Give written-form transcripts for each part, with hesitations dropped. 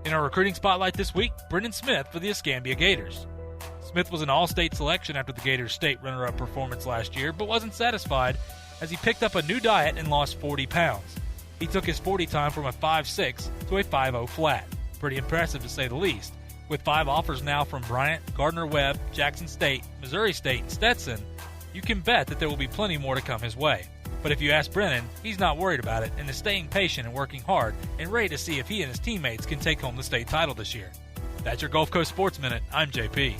In our recruiting spotlight this week, Brendan Smith for the Escambia Gators. Smith was an all-state selection after the Gators' state runner-up performance last year, but wasn't satisfied as he picked up a new diet and lost 40 pounds. He took his 40 time from a 5.6 to a 5.0 flat. Pretty impressive to say the least. With 5 offers now from Bryant, Gardner-Webb, Jackson State, Missouri State, and Stetson, you can bet that there will be plenty more to come his way. But if you ask Brennan, he's not worried about it and is staying patient and working hard and ready to see if he and his teammates can take home the state title this year. That's your Gulf Coast Sports Minute. I'm JP.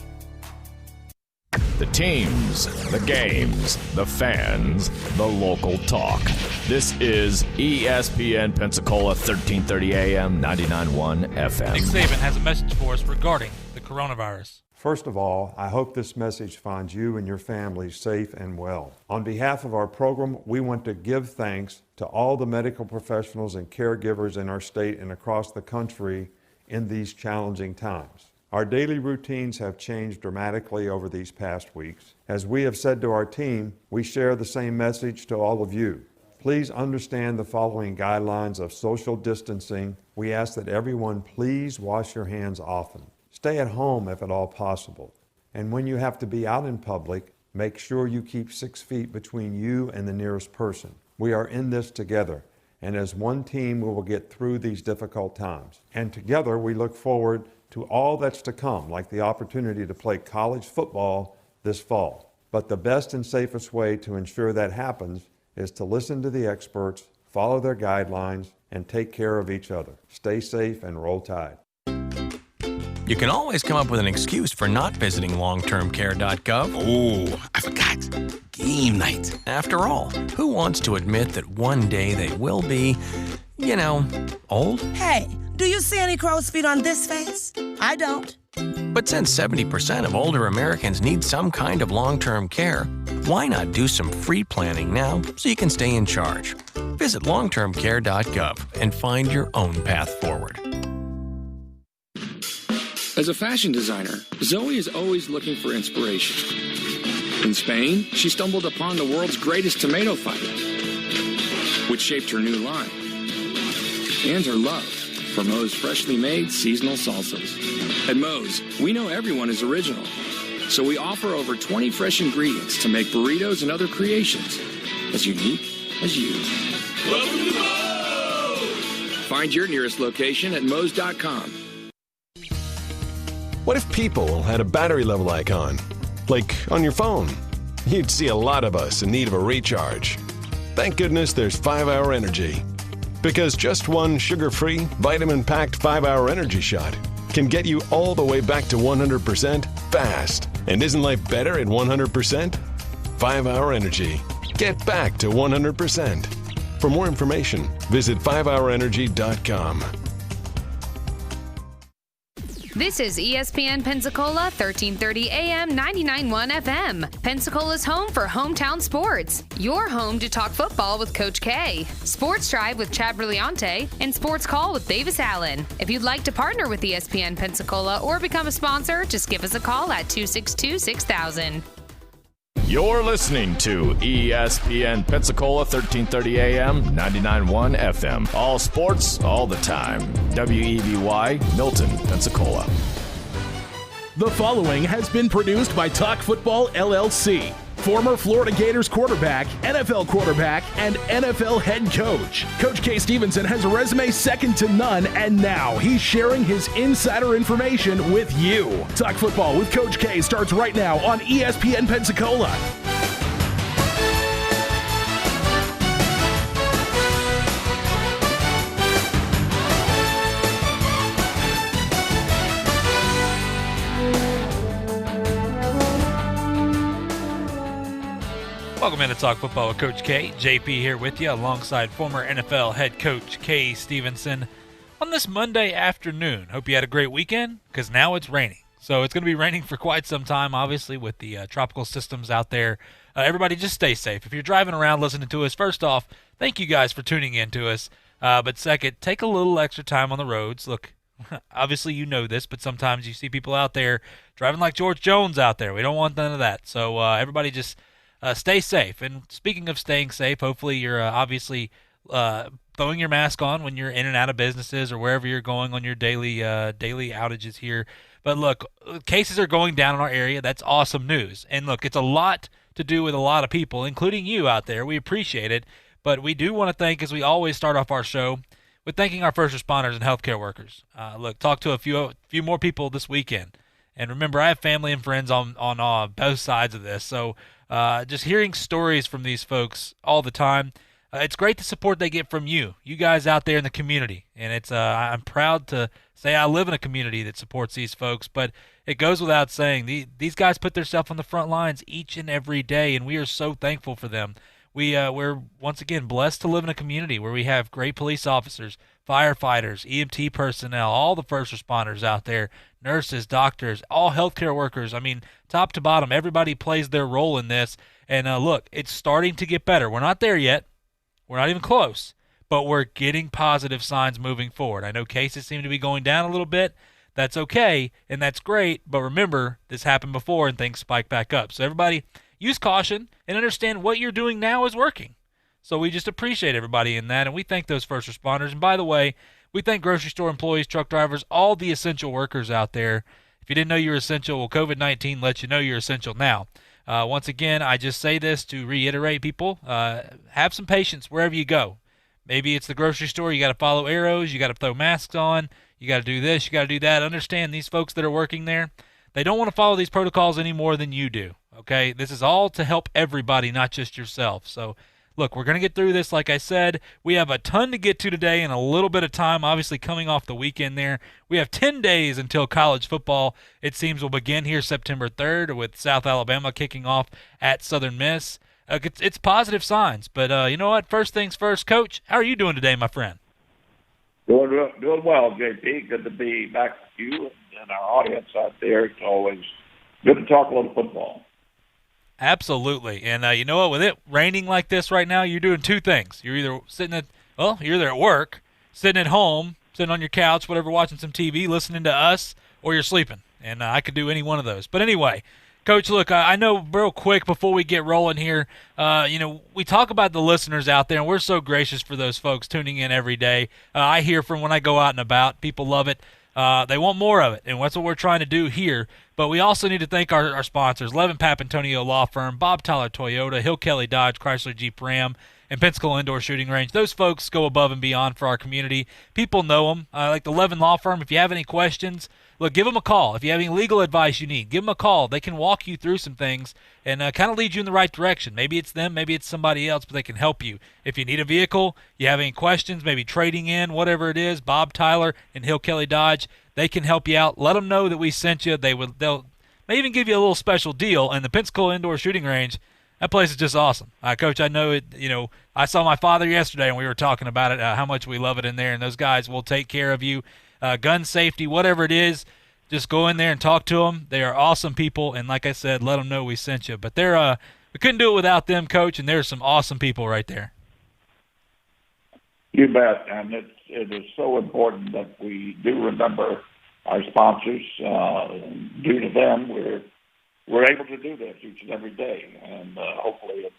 The teams, the games, the fans, the local talk. This is ESPN Pensacola 1330 AM, 99.1 FM. Nick Saban has a message for us regarding the coronavirus. First of all, I hope this message finds you and your family safe and well. On behalf of our program, we want to give thanks to all the medical professionals and caregivers in our state and across the country in these challenging times. Our daily routines have changed dramatically over these past weeks. As we have said to our team, we share the same message to all of you. Please understand the following guidelines of social distancing. We ask that everyone please wash your hands often. Stay at home if at all possible. And when you have to be out in public, make sure you keep 6 feet between you and the nearest person. We are in this together, and as one team, we will get through these difficult times. And together, we look forward to all that's to come, like the opportunity to play college football this fall. But the best and safest way to ensure that happens is to listen to the experts, follow their guidelines, and take care of each other. Stay safe and roll Tide. You can always come up with an excuse for not visiting longtermcare.gov. Oh, I forgot. Game night. After all, who wants to admit that one day they will be, old? Hey, do you see any crow's feet on this face? I don't. But since 70% of older Americans need some kind of long-term care, why not do some free planning now so you can stay in charge? Visit longtermcare.gov and find your own path forward. As a fashion designer, Zoe is always looking for inspiration. In Spain, she stumbled upon the world's greatest tomato fighter, which shaped her new line, and her love for Moe's freshly made seasonal salsas. At Moe's, we know everyone is original, so we offer over 20 fresh ingredients to make burritos and other creations as unique as you. Welcome to Moe's! Find your nearest location at Moe's.com. What if people had a battery level icon? Like on your phone? You'd see a lot of us in need of a recharge. Thank goodness there's 5-Hour Energy. Because just one sugar-free, vitamin-packed 5-Hour Energy shot can get you all the way back to 100% fast. And isn't life better at 100%? 5-Hour Energy. Get back to 100%. For more information, visit 5hourenergy.com. This is ESPN Pensacola 1330 AM 99.1 FM. Pensacola's home for hometown sports. Your home to talk football with Coach K, Sports Drive with Chad Brillante, and Sports Call with Davis Allen. If you'd like to partner with ESPN Pensacola or become a sponsor, just give us a call at 262-6000. You're listening to ESPN Pensacola 1330 AM, 99.1 FM. All sports, all the time. WEBY, Milton, Pensacola. The following has been produced by Talk Football LLC. Former Florida Gators quarterback, NFL quarterback, and NFL head coach. Coach K. Stevenson has a resume second to none, and now he's sharing his insider information with you. Talk Football with Coach K starts right now on ESPN Pensacola. Welcome in to Talk Football with Coach K. JP here with you alongside former NFL head coach K. Stevenson on this Monday afternoon. Hope you had a great weekend because now it's raining. So it's going to be raining for quite some time, obviously, with the tropical systems out there. Everybody just stay safe. If you're driving around listening to us, first off, thank you guys for tuning in to us. But second, take a little extra time on the roads. Look, obviously you know this, but sometimes you see people out there driving like George Jones out there. We don't want none of that. So everybody just stay safe. And speaking of staying safe, hopefully you're obviously throwing your mask on when you're in and out of businesses or wherever you're going on your daily outages here. But look, cases are going down in our area. That's awesome news. And look, it's a lot to do with a lot of people, including you out there. We appreciate it. But we do want to thank, as we always start off our show, with thanking our first responders and healthcare workers. Look, talk to a few more people this weekend. And remember, I have family and friends on both sides of this. So just hearing stories from these folks all the time, it's great the support they get from you guys out there in the community. And it's I'm proud to say I live in a community that supports these folks. But it goes without saying, these guys put themselves on the front lines each and every day, and we are so thankful for them. We're once again blessed to live in a community where we have great police officers, firefighters, EMT personnel, all the first responders out there, nurses, doctors, all healthcare workers. I mean, top to bottom, everybody plays their role in this. And look, it's starting to get better. We're not there yet. We're not even close, but we're getting positive signs moving forward. I know cases seem to be going down a little bit. That's okay, and that's great. But remember, this happened before and things spike back up. So everybody, use caution and understand what you're doing now is working. So we just appreciate everybody in that, and we thank those first responders. And by the way, we thank grocery store employees, truck drivers, all the essential workers out there. If you didn't know you were essential, well, COVID-19 lets you know you're essential now. Once again, I just say this to reiterate, people, have some patience wherever you go. Maybe it's the grocery store. You got to follow arrows. You got to throw masks on. You got to do this. You got to do that. Understand these folks that are working there, they don't want to follow these protocols any more than you do. Okay, this is all to help everybody, not just yourself. So, look, we're going to get through this. Like I said, we have a ton to get to today in a little bit of time, obviously coming off the weekend there. We have 10 days until college football, it seems, will begin here September 3rd with South Alabama kicking off at Southern Miss. It's positive signs. But you know what? First things first, Coach, how are you doing today, my friend? Doing well, JP. Good to be back with you and our audience out there. It's always good to talk a little football. Absolutely. And you know what? With it raining like this right now, you're doing two things. You're either you're either at work, sitting at home, sitting on your couch, whatever, watching some TV, listening to us, or you're sleeping. And I could do any one of those. But anyway, Coach, look, I know real quick before we get rolling here, we talk about the listeners out there, and we're so gracious for those folks tuning in every day. I hear from when I go out and about, people love it. They want more of it, and that's what we're trying to do here. But we also need to thank our sponsors, Levin Papantonio Law Firm, Bob Tyler Toyota, Hill Kelly Dodge, Chrysler Jeep Ram, and Pensacola Indoor Shooting Range. Those folks go above and beyond for our community. People know them. Like the Levin Law Firm, if you have any questions, look, give them a call. If you have any legal advice you need, give them a call. They can walk you through some things and kind of lead you in the right direction. Maybe it's them, maybe it's somebody else, but they can help you. If you need a vehicle, you have any questions, maybe trading in, whatever it is, Bob Tyler and Hill Kelly Dodge, they can help you out. Let them know that we sent you. They'll may even give you a little special deal. And the Pensacola Indoor Shooting Range, that place is just awesome. Coach, I know it. I saw my father yesterday, and we were talking about it, how much we love it in there. And those guys will take care of you, gun safety, whatever it is. Just go in there and talk to them. They are awesome people, and like I said, let them know we sent you. But we couldn't do it without them, Coach. And there's some awesome people right there. You bet, and it is so important that we do remember our sponsors. Due to them, we're able to do this each and every day, and hopefully it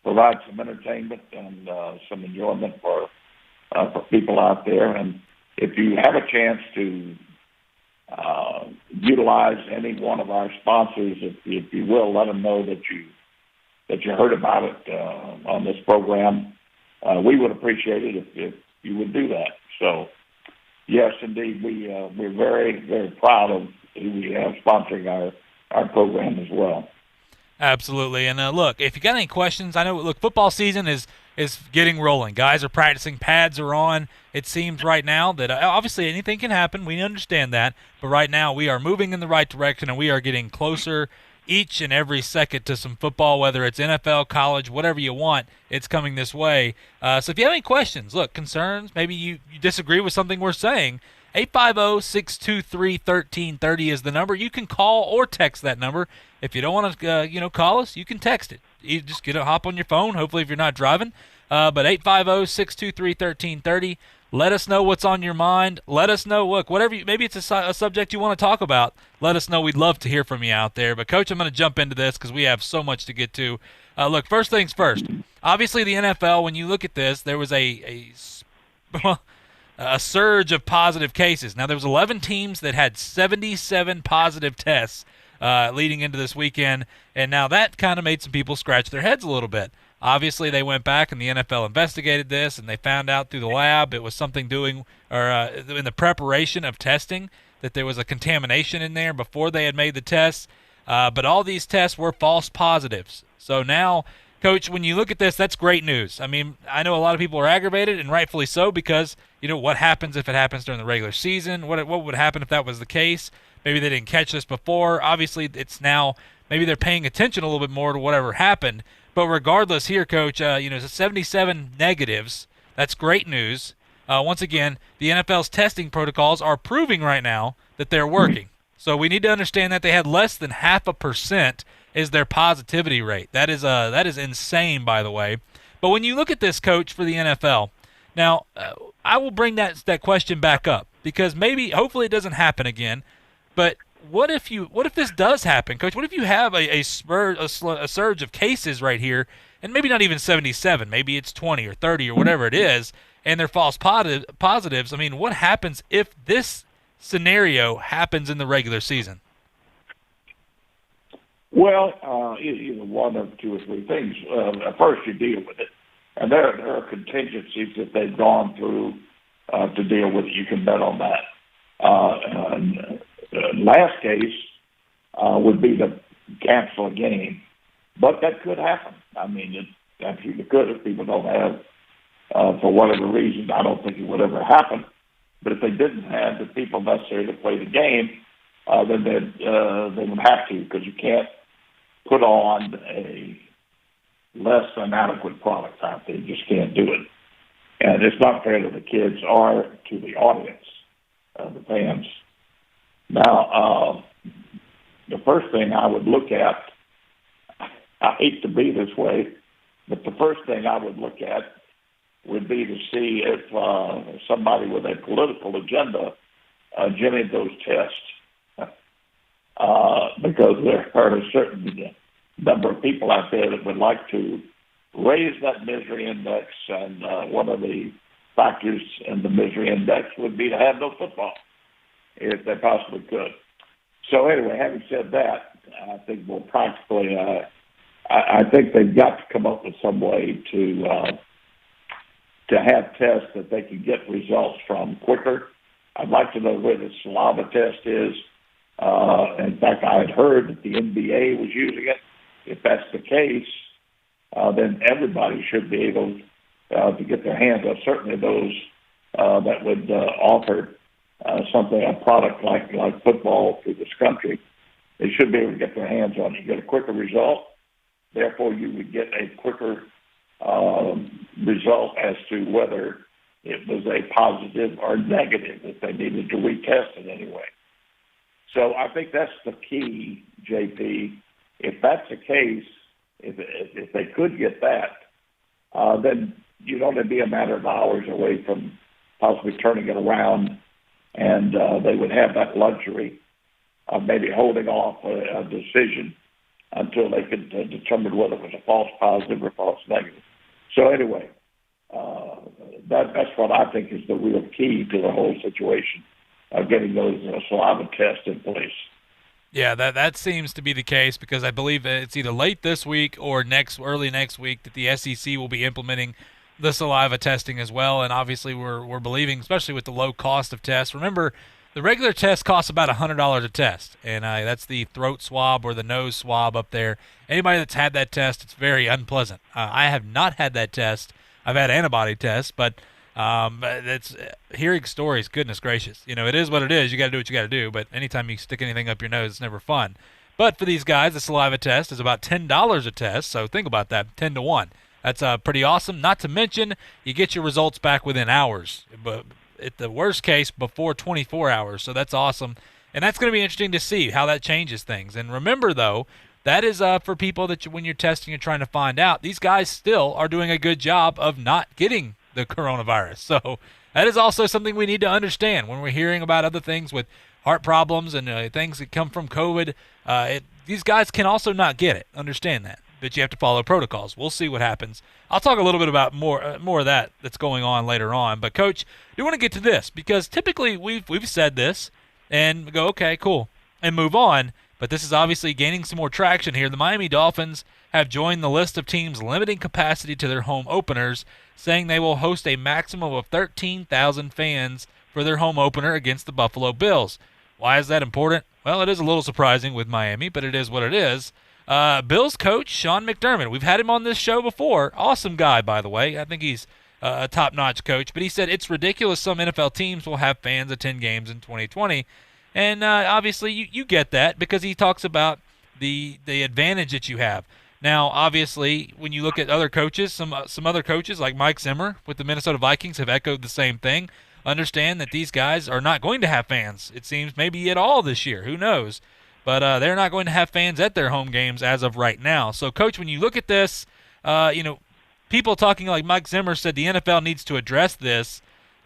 provides some entertainment and some enjoyment for people out there. And if you have a chance to utilize any one of our sponsors, if you will, let them know that you heard about it on this program. We would appreciate it if you would do that. So, yes, indeed, we're very, very proud of who we have sponsoring our program as well. Absolutely. And look, if you got any questions, I know, football season is getting rolling. Guys are practicing, pads are on. It seems right now that obviously anything can happen. We understand that. But right now we are moving in the right direction, and we are getting closer each and every second to some football, whether it's NFL, college, whatever you want, it's coming this way. So if you have any questions, concerns, maybe you disagree with something we're saying, 850-623-1330 is the number. You can call or text that number. If you don't want to, call us, you can text it. You just hop on your phone, hopefully if you're not driving. But 850-623-1330. Let us know what's on your mind. Let us know, maybe it's a subject you want to talk about. Let us know. We'd love to hear from you out there. But, Coach, I'm going to jump into this because we have so much to get to. First things first. Obviously, the NFL, when you look at this, there was a a surge of positive cases. Now, there was 11 teams that had 77 positive tests leading into this weekend, and now that kind of made some people scratch their heads a little bit. Obviously, they went back and the NFL investigated this, and they found out through the lab it was something in the preparation of testing that there was a contamination in there before they had made the tests. But all these tests were false positives. So now, Coach, when you look at this, that's great news. I mean, I know a lot of people are aggravated, and rightfully so, because, what happens if it happens during the regular season? What would happen if that was the case? Maybe they didn't catch this before. Obviously, it's now maybe they're paying attention a little bit more to whatever happened. But regardless here, Coach, 77 negatives. That's great news. Once again, the NFL's testing protocols are proving right now that they're working. So we need to understand that they had less than 0.5% is their positivity rate. That is insane, by the way. But when you look at this, Coach, for the NFL, now I will bring that question back up because hopefully it doesn't happen again. But what if this does happen, Coach? What if you have a surge of cases right here, and maybe not even 77, maybe it's 20 or 30 or whatever it is, and they're false positives? I mean, what happens if this scenario happens in the regular season? Well, either one of two or three things. First, you deal with it. And there are contingencies that they've gone through to deal with it. You can bet on that. Last case would be to cancel a game. But that could happen. I mean, it absolutely could if people don't have, for whatever reason. I don't think it would ever happen. But if they didn't have the people necessary to play the game, then they would have to, because you can't put on a less than adequate product out there. You just can't do it. And it's not fair to the kids or to the audience, the fans. Now, the first thing I would look at, I hate to be this way, but the first thing I would look at would be to see if somebody with a political agenda jimmied those tests. Because there are a certain number of people out there that would like to raise that misery index, and one of the factors in the misery index would be to have no football, if they possibly could. So anyway, having said that, I think more practically, I think they've got to come up with some way to have tests that they can get results from quicker. I'd like to know where the saliva test is. In fact, I had heard that the NBA was using it. If that's the case, then everybody should be able to get their hands on, certainly those that would offer a product like football to this country. They should be able to get their hands on it. You get a quicker result. Therefore, you would get a quicker result as to whether it was a positive or negative, if they needed to retest it anyway. So I think that's the key, JP. If that's the case, if they could get that, then you'd only be a matter of hours away from possibly turning it around, and they would have that luxury of maybe holding off a decision until they could determine whether it was a false positive or false negative. So anyway, that's what I think is the real key to the whole situation, of getting those saliva tests in place. Yeah, that seems to be the case, because I believe it's either late this week or early next week that the SEC will be implementing the saliva testing as well. And obviously we're believing, especially with the low cost of tests. Remember, the regular test costs about $100 a test, and that's the throat swab or the nose swab up there. Anybody that's had that test, it's very unpleasant. I have not had that test. I've had antibody tests, but it's hearing stories, goodness gracious. It is what it is. You got to do what you got to do, but anytime you stick anything up your nose, it's never fun. But for these guys, the saliva test is about $10 a test, so think about that, 10 to 1. That's pretty awesome. Not to mention, you get your results back within hours, but at the worst case, before 24 hours, so that's awesome. And that's going to be interesting to see how that changes things. And remember, though, that is for people that when you're testing and trying to find out, these guys still are doing a good job of not getting the coronavirus. So that is also something we need to understand when we're hearing about other things with heart problems and things that come from COVID. These guys can also not get it. Understand that. that you have to follow protocols. We'll see what happens. I'll talk a little bit about more of that's going on later on. But, Coach, I do want to get to this because typically we've said this and go, okay, cool, and move on. But this is obviously gaining some more traction here. The Miami Dolphins have joined the list of teams limiting capacity to their home openers, saying they will host a maximum of 13,000 fans for their home opener against the Buffalo Bills. Why is that important? Well, it is a little surprising with Miami, but it is what it is. Bills coach Sean McDermott, we've had him on this show before. Awesome guy, by the way. I think he's a top-notch coach. But he said it's ridiculous some NFL teams will have fans attend games in 2020. And obviously you get that because he talks about the advantage that you have. Now, obviously, when you look at other coaches, some other coaches like Mike Zimmer with the Minnesota Vikings have echoed the same thing. Understand that these guys are not going to have fans, it seems, maybe at all this year. Who knows? But they're not going to have fans at their home games as of right now. So, Coach, when you look at this, people talking like Mike Zimmer said the NFL needs to address this.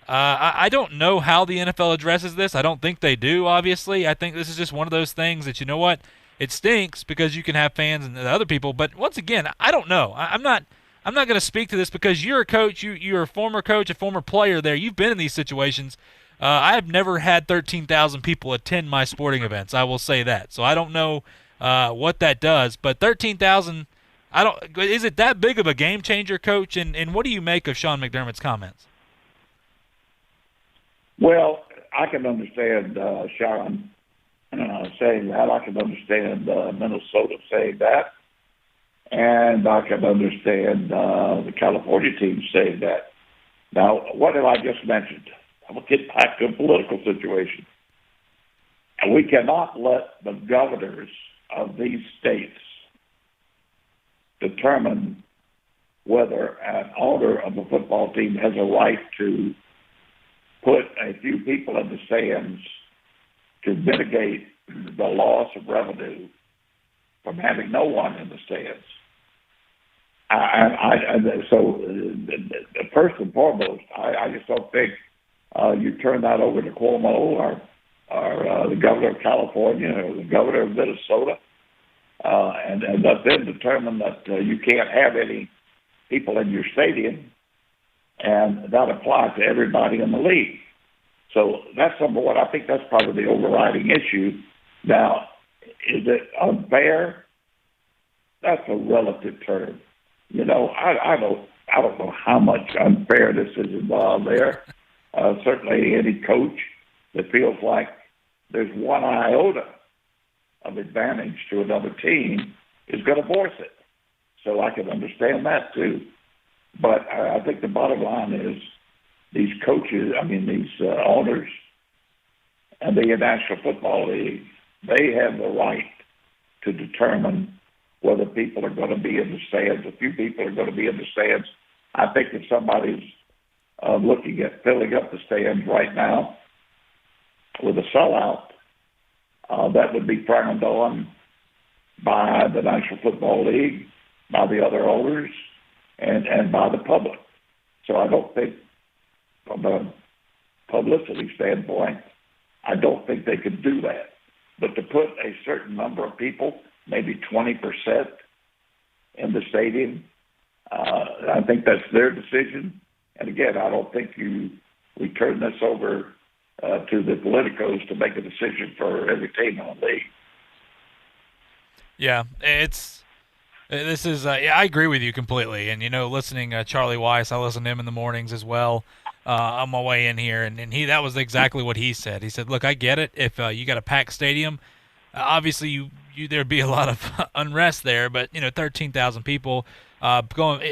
I don't know how the NFL addresses this. I don't think they do, obviously. I think this is just one of those things that, you know what, it stinks because you can have fans and other people. But once again, I don't know. I'm not going to speak to this because you're a coach. You're a former coach, a former player there. You've been in these situations. I have never had 13,000 people attend my sporting events. I will say that. So I don't know what that does. But 13,000, is it that big of a game changer, Coach? And what do you make of Sean McDermott's comments? Well, I can understand Sean saying that. I can understand Minnesota saying that. And I can understand the California team saying that. Now, what have I just mentioned? I'm going to get back to a political situation. And we cannot let the governors of these states determine whether an owner of a football team has a right to put a few people in the stands to mitigate the loss of revenue from having no one in the stands. So first and foremost, I just don't think you turn that over to Cuomo or the governor of California or the governor of Minnesota and let them determine that you can't have any people in your stadium, and that applies to everybody in the league. So that's number one. I think that's probably the overriding issue. Now, is it unfair? That's a relative term. You know, I don't know how much unfairness is involved there. Certainly any coach that feels like there's one iota of advantage to another team is going to force it. So I can understand that too. But I think the bottom line is these coaches, these owners and the National Football League, they have the right to determine whether people are going to be in the stands. A few people are going to be in the stands. I think if somebody's looking at filling up the stands right now with a sellout, that would be frowned on by the National Football League, by the other owners, and by the public. So I don't think, from a publicity standpoint, I don't think they could do that. But to put a certain number of people, maybe 20% in the stadium, I think that's their decision. And again, I don't think we turn this over to the politicos to make a decision for every team in the league. Yeah, I agree with you completely. And, listening to Charlie Weiss, I listen to him in the mornings as well on my way in here. And that was exactly what he said. He said, look, I get it. If you got a packed stadium, obviously there'd be a lot of unrest there. But, 13,000 people going.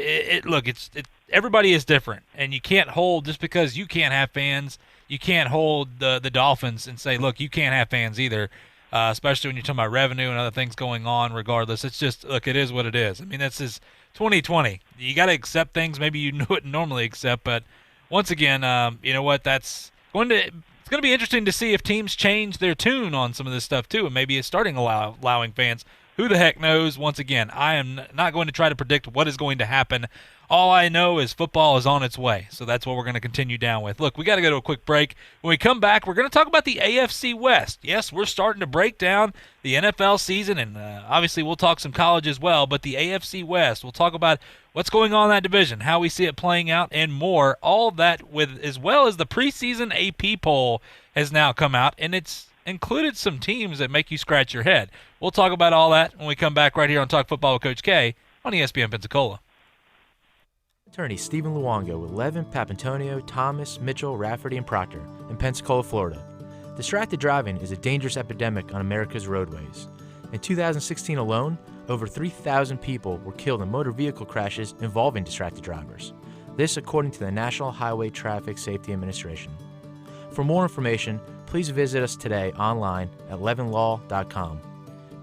Everybody is different. And you can't hold, just because you can't have fans, you can't hold the Dolphins and say, look, you can't have fans either. Especially when you're talking about revenue and other things going on. Regardless, it's just, look, it is what it is. This is 2020. You got to accept things maybe you wouldn't normally accept. But once again, you know what? It's going to be interesting to see if teams change their tune on some of this stuff too, and maybe it's starting allowing fans. Who the heck knows? Once again, I am not going to try to predict what is going to happen All I know is football is on its way, so that's what we're going to continue down with. Look, we got to go to a quick break. When we come back, we're going to talk about the AFC West. Yes, we're starting to break down the NFL season, and obviously we'll talk some college as well, but the AFC West, we'll talk about what's going on in that division, how we see it playing out, and more. All of that, with as well as the preseason AP poll has now come out, and it's included some teams that make you scratch your head. We'll talk about all that when we come back right here on Talk Football with Coach K on ESPN Pensacola. Attorney Stephen Luongo with Levin, Papantonio, Thomas, Mitchell, Rafferty, and Proctor in Pensacola, Florida. Distracted driving is a dangerous epidemic on America's roadways. In 2016 alone, over 3,000 people were killed in motor vehicle crashes involving distracted drivers. This according to the National Highway Traffic Safety Administration. For more information, please visit us today online at levinlaw.com.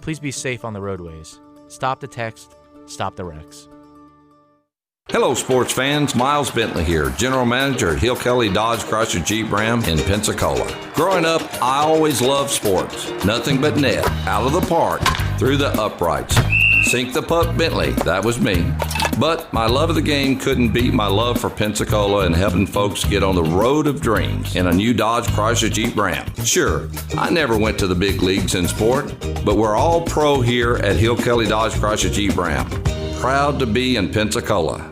Please be safe on the roadways. Stop the text, stop the wrecks. Hello, sports fans. Miles Bentley here, General Manager at Hill Kelly Dodge Chrysler Jeep Ram in Pensacola. Growing up, I always loved sports. Nothing but net, out of the park, through the uprights. Sink the puck Bentley, that was me. But my love of the game couldn't beat my love for Pensacola and helping folks get on the road of dreams in a new Dodge Chrysler Jeep Ram. Sure, I never went to the big leagues in sport, but we're all pro here at Hill Kelly Dodge Chrysler Jeep Ram. Proud to be in Pensacola.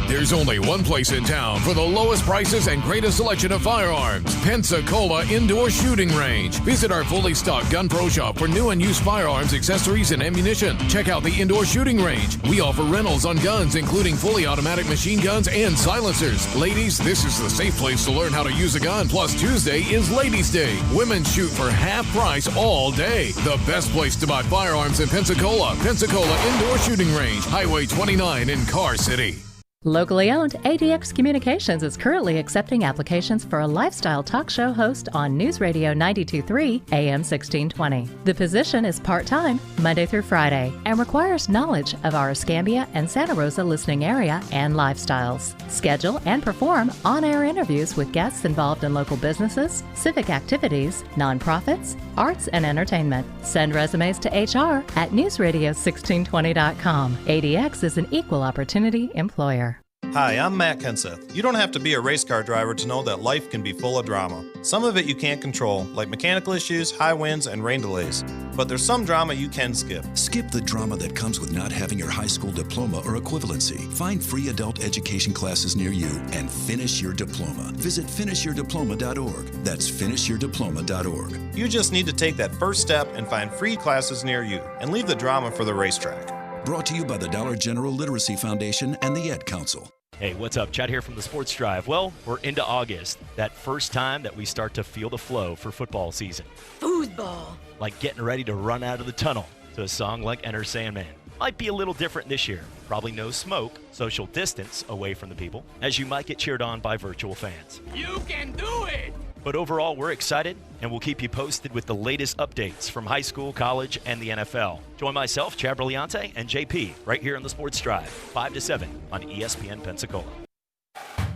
There's only one place in town for the lowest prices and greatest selection of firearms. Pensacola Indoor Shooting Range. Visit our fully stocked Gun Pro Shop for new and used firearms, accessories, and ammunition. Check out the Indoor Shooting Range. We offer rentals on guns, including fully automatic machine guns and silencers. Ladies, this is the safe place to learn how to use a gun. Plus, Tuesday is Ladies' Day. Women shoot for half price all day. The best place to buy firearms in Pensacola. Pensacola Indoor Shooting Range, Highway 29 in Car City. Locally owned, ADX Communications is currently accepting applications for a lifestyle talk show host on News Radio 92.3 AM 1620. The position is part-time, Monday through Friday, and requires knowledge of our Escambia and Santa Rosa listening area and lifestyles. Schedule and perform on-air interviews with guests involved in local businesses, civic activities, nonprofits, arts, and entertainment. Send resumes to HR at newsradio1620.com. ADX is an equal opportunity employer. Hi, I'm Matt Kenseth. You don't have to be a race car driver to know that life can be full of drama. Some of it you can't control, like mechanical issues, high winds, and rain delays. But there's some drama you can skip. Skip the drama that comes with not having your high school diploma or equivalency. Find free adult education classes near you and finish your diploma. Visit finishyourdiploma.org. That's finishyourdiploma.org. You just need to take that first step and find free classes near you and leave the drama for the racetrack. Brought to you by the Dollar General Literacy Foundation and the Ed Council. Hey, what's up? Chad here from the Sports Drive. Well, we're into August, that first time that we start to feel the flow for football season. Football. Like getting ready to run out of the tunnel to a song like Enter Sandman. Might be a little different this year. Probably no smoke, social distance away from the people, as you might get cheered on by virtual fans. You can do it! But overall, we're excited, and we'll keep you posted with the latest updates from high school, college, and the NFL. Join myself, Chad Brillante, and JP right here on the Sports Drive, 5 to 7 on ESPN Pensacola.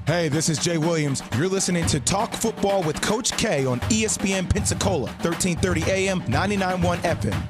Hey, this is Jay Williams. You're listening to Talk Football with Coach K on ESPN Pensacola, 1330 AM, 99.1 FM.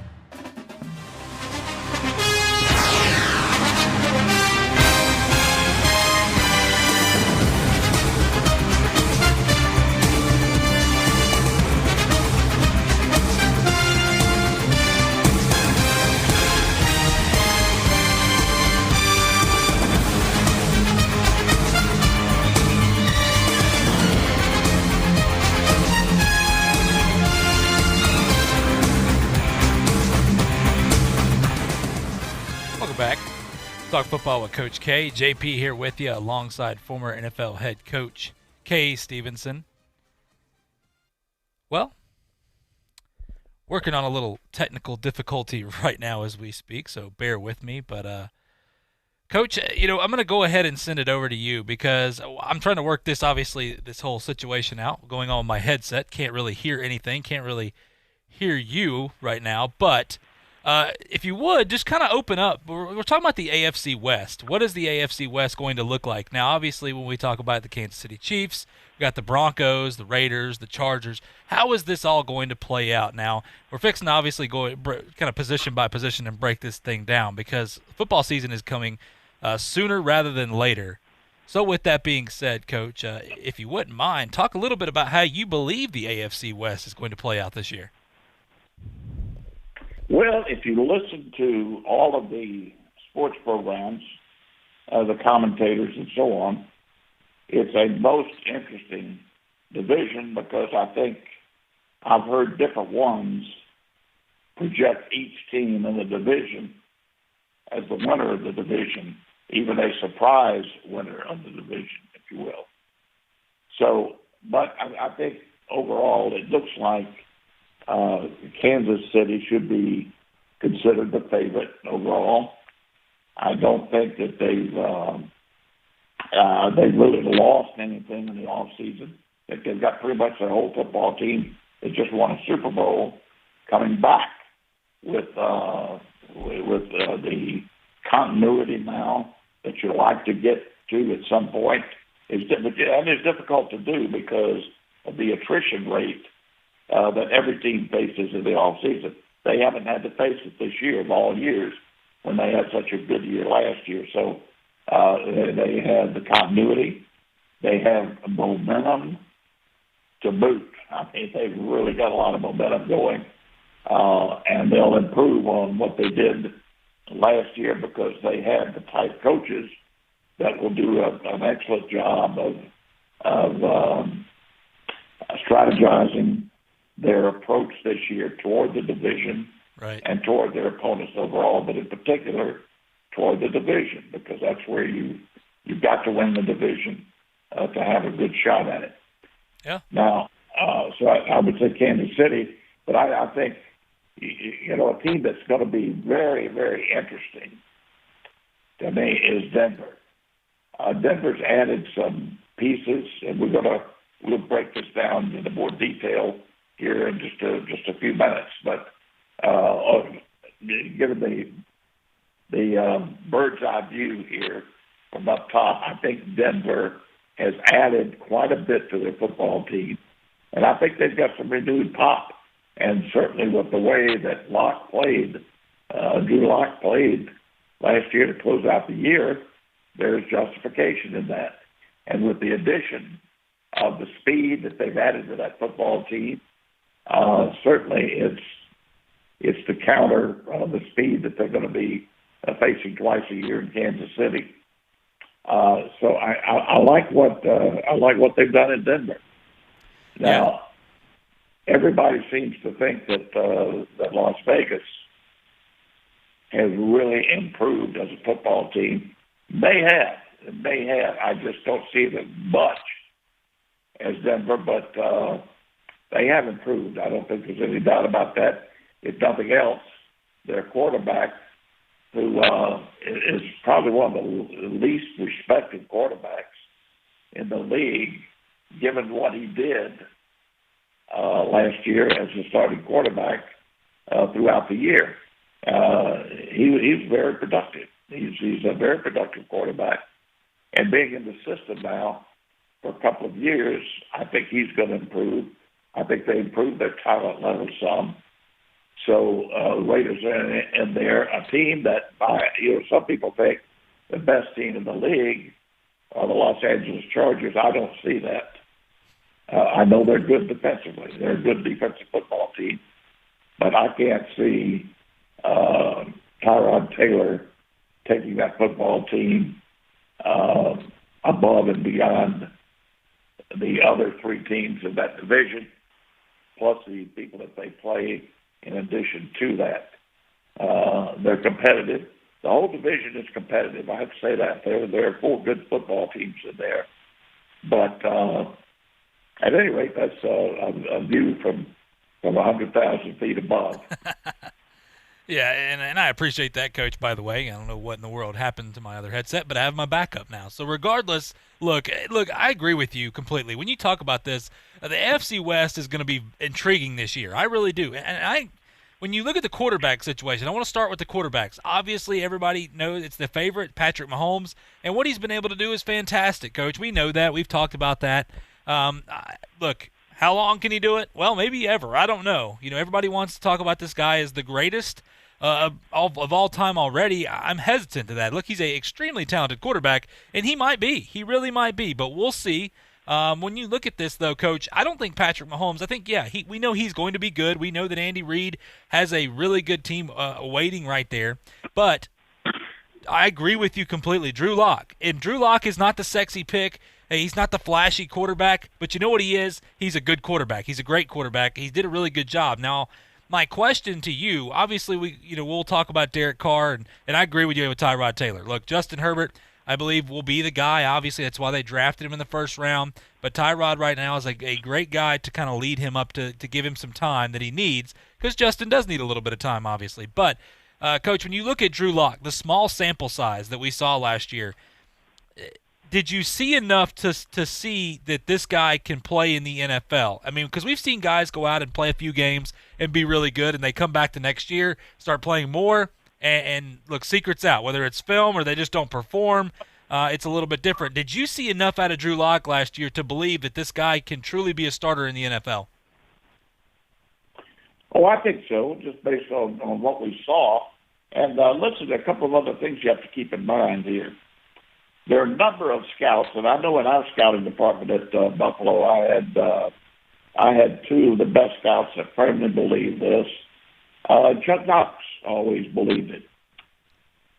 Talk Football with Coach K. JP here with you alongside former NFL head coach Kay Stevenson. Well, working on a little technical difficulty right now as we speak, so bear with me. But, Coach, I'm going to go ahead and send it over to you because I'm trying to work this whole situation out, going on my headset. Can't really hear anything, can't really hear you right now, but if you would, just kind of open up. We're talking about the AFC West. What is the AFC West going to look like? Now, obviously, when we talk about the Kansas City Chiefs, we got the Broncos, the Raiders, the Chargers. How is this all going to play out? Now, we're fixing to obviously go kind of position by position and break this thing down because football season is coming sooner rather than later. So with that being said, Coach, if you wouldn't mind, talk a little bit about how you believe the AFC West is going to play out this year. Well, if you listen to all of the sports programs, the commentators and so on, it's a most interesting division because I think I've heard different ones project each team in the division as the winner of the division, even a surprise winner of the division, if you will. So, but I think overall it looks like Kansas City should be considered the favorite overall. I don't think that they've really lost anything in the offseason. I think they've got pretty much their whole football team that just won a Super Bowl coming back with the continuity now that you like to get to at some point. It's difficult to do because of the attrition rate that every team faces in the offseason. They haven't had to face it this year of all years when they had such a good year last year. So they have the continuity. They have momentum to boot. I mean, they've really got a lot of momentum going. And they'll improve on what they did last year because they have the type coaches that will do an excellent job of strategizing their approach this year toward the division and toward their opponents overall, but in particular toward the division because that's where you've got to win the division to have a good shot at it. Yeah. Now, so I would say Kansas City, but I think a team that's going to be very, very interesting to me is Denver. Denver's added some pieces, and we'll break this down into more detail here in just a few minutes. But given the bird's eye view here from up top, I think Denver has added quite a bit to their football team, and I think they've got some renewed pop. And certainly with the way that Drew Lock played last year to close out the year, there's justification in that. And with the addition of the speed that they've added to that football team, certainly it's to counter the speed that they're going to be facing twice a year in Kansas City. So I like what they've done in Denver. Now, everybody seems to think that Las Vegas has really improved as a football team. They have. I just don't see them much as Denver, but they have improved. I don't think there's any doubt about that. If nothing else, their quarterback, who is probably one of the least respected quarterbacks in the league, given what he did last year as a starting quarterback throughout the year. He's very productive. He's a very productive quarterback. And being in the system now for a couple of years, I think he's going to improve. I think they improved their talent level some. So Raiders are in there, a team that, some people think the best team in the league are the Los Angeles Chargers. I don't see that. I know they're good defensively. They're a good defensive football team. But I can't see Tyrod Taylor taking that football team above and beyond the other three teams in that division, plus the people that they play in addition to that. They're competitive. The whole division is competitive. I have to say that. There are four good football teams in there. But at any rate, that's a view from 100,000 feet above. Yeah, and I appreciate that, Coach, by the way. I don't know what in the world happened to my other headset, but I have my backup now. So regardless, look, I agree with you completely. When you talk about this, the AFC West is going to be intriguing this year. I really do. And when you look at the quarterback situation, I want to start with the quarterbacks. Obviously, everybody knows it's the favorite, Patrick Mahomes, and what he's been able to do is fantastic, Coach. We know that. We've talked about that. Look, how long can he do it? Well, maybe ever. I don't know. Everybody wants to talk about this guy as the greatest. of all time already, I'm hesitant to that. Look, he's a extremely talented quarterback, and he might be. He really might be, but we'll see. When you look at this, though, Coach, I don't think Patrick Mahomes, I think, we know he's going to be good. We know that Andy Reid has a really good team waiting right there. But I agree with you completely. Drew Lock. And Drew Lock is not the sexy pick. He's not the flashy quarterback. But you know what he is? He's a good quarterback. He's a great quarterback. He did a really good job. Now, my question to you, obviously, we'll talk about Derek Carr, and I agree with you with Tyrod Taylor. Look, Justin Herbert, I believe, will be the guy. Obviously, that's why they drafted him in the first round. But Tyrod right now is a great guy to kind of lead him up to give him some time that he needs, because Justin does need a little bit of time, obviously. But, Coach, when you look at Drew Lock, the small sample size that we saw last year, did you see enough to see that this guy can play in the NFL? I mean, because we've seen guys go out and play a few games and be really good, and they come back the next year, start playing more, and look, secret's out. Whether it's film or they just don't perform, it's a little bit different. Did you see enough out of Drew Lock last year to believe that this guy can truly be a starter in the NFL? Oh, I think so, just based on what we saw. And listen, a couple of other things you have to keep in mind here. There are a number of scouts, and I know in our scouting department at Buffalo, I had two of the best scouts that firmly believe this. Chuck Knox always believed it.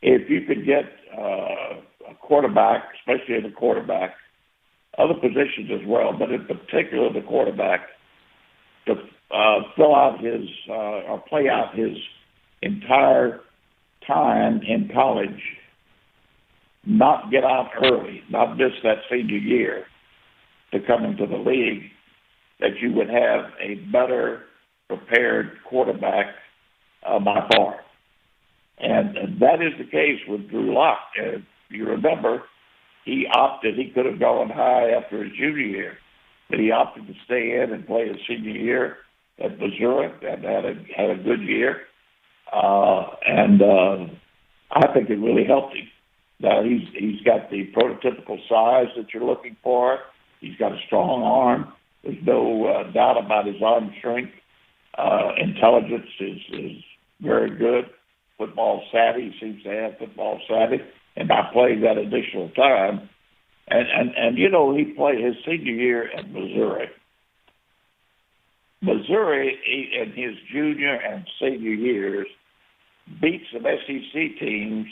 If you could get a quarterback, especially the quarterback, other positions as well, but in particular the quarterback, to fill out his or play out his entire time in college, not get out early, not miss that senior year to come into the league, that you would have a better prepared quarterback by far. And that is the case with Drew Lock. If you remember, he could have gone high after his junior year, but he opted to stay in and play his senior year at Missouri and had a good year. And I think it really helped him. Now, he's got the prototypical size that you're looking for. He's got a strong arm. There's no doubt about his arm strength. Intelligence is very good. Football savvy. He seems to have football savvy. And by playing that additional time, and he played his senior year at Missouri. Missouri, in his junior and senior years, beat some SEC teams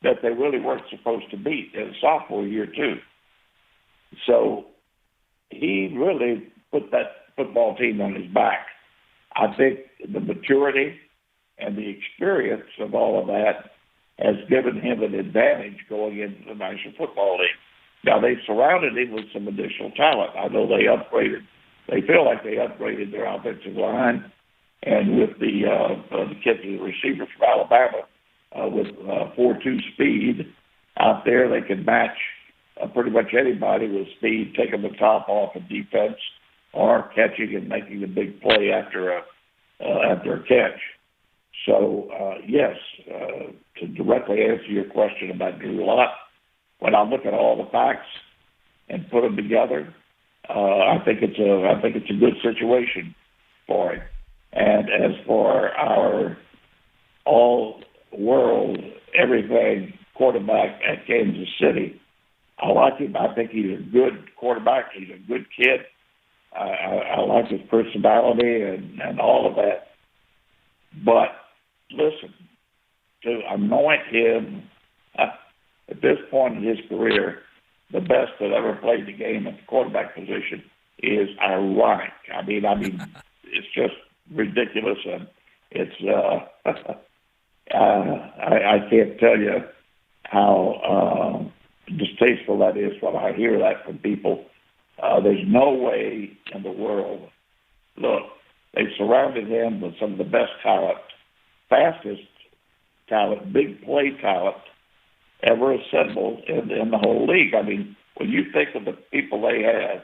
that they really weren't supposed to beat in sophomore year too. So he really put that football team on his back. I think the maturity and the experience of all of that has given him an advantage going into the National Football League. Now, they surrounded him with some additional talent. I know they feel like they upgraded their offensive line, and with the kids, the receivers from Alabama, with 4.2 speed out there, they can match pretty much anybody with speed, taking the top off of defense, or catching and making a big play after a catch. So, yes, to directly answer your question about Drew Lock, when I look at all the facts and put them together, I think it's a good situation for him. And as for our all-world, everything quarterback at Kansas City, I like him. I think he's a good quarterback. He's a good kid. I like his personality and all of that. But listen, to anoint him at this point in his career, the best that ever played the game at the quarterback position, is ironic. I mean, it's just ridiculous, and it's I can't tell you how distasteful that is when I hear that from people. There's no way in the world. Look, they surrounded him with some of the best talent, fastest talent, big play talent ever assembled in the whole league. I mean, when you think of the people they have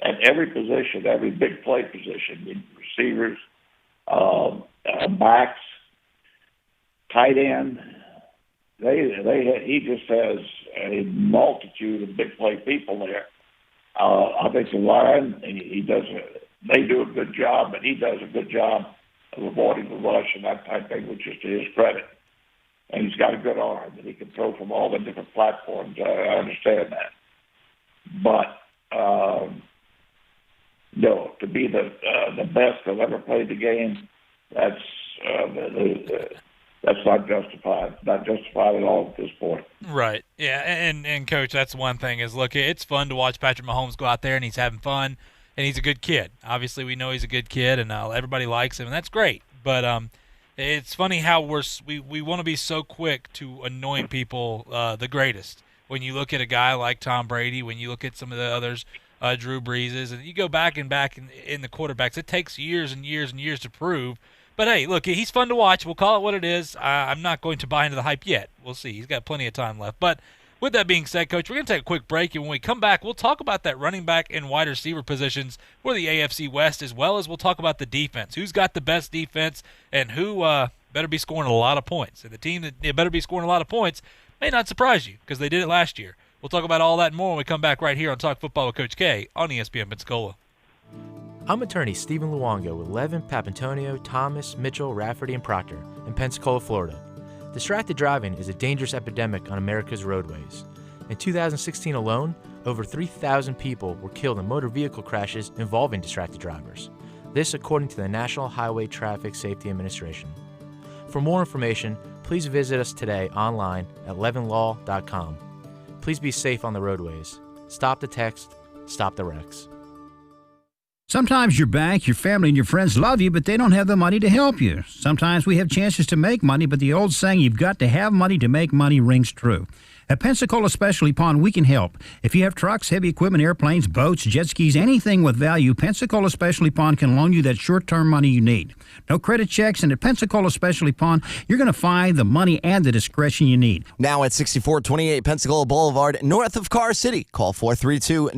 at every position, every big play position, receivers, backs, tight end, he just has a multitude of big play people there. Offensive line, they do a good job, but he does a good job avoiding the rush and that type of thing, which is to his credit. And he's got a good arm, and he can throw from all the different platforms. I understand that. But, no, to be the best that ever played the game, that's not justified. Not justified at all at this point. Right. Yeah, and Coach, that's one thing is, look, it's fun to watch Patrick Mahomes go out there, and he's having fun, and he's a good kid. Obviously, we know he's a good kid, and everybody likes him, and that's great. But it's funny how we want to be so quick to anoint people the greatest. When you look at a guy like Tom Brady, when you look at some of the others, Drew Breeses, and you go back in the quarterbacks, it takes years and years and years to prove. But, hey, look, he's fun to watch. We'll call it what it is. I'm not going to buy into the hype yet. We'll see. He's got plenty of time left. But with that being said, Coach, we're going to take a quick break, and when we come back, we'll talk about that running back and wide receiver positions for the AFC West, as well as we'll talk about the defense. Who's got the best defense and who better be scoring a lot of points. And the team that better be scoring a lot of points may not surprise you because they did it last year. We'll talk about all that and more when we come back right here on Talk Football with Coach K on ESPN Pensacola. I'm attorney Stephen Luongo with Levin, Papantonio, Thomas, Mitchell, Rafferty, and Proctor in Pensacola, Florida. Distracted driving is a dangerous epidemic on America's roadways. In 2016 alone, over 3,000 people were killed in motor vehicle crashes involving distracted drivers. This according to the National Highway Traffic Safety Administration. For more information, please visit us today online at levinlaw.com. Please be safe on the roadways. Stop the text. Stop the wrecks. Sometimes your bank, your family, and your friends love you, but they don't have the money to help you. Sometimes we have chances to make money, but the old saying, you've got to have money to make money, rings true. At Pensacola Specialty Pond, we can help. If you have trucks, heavy equipment, airplanes, boats, jet skis, anything with value, Pensacola Specialty Pond can loan you that short-term money you need. No credit checks, and at Pensacola Specialty Pond, you're going to find the money and the discretion you need. Now at 6428 Pensacola Boulevard, north of Car City. Call 432-9050,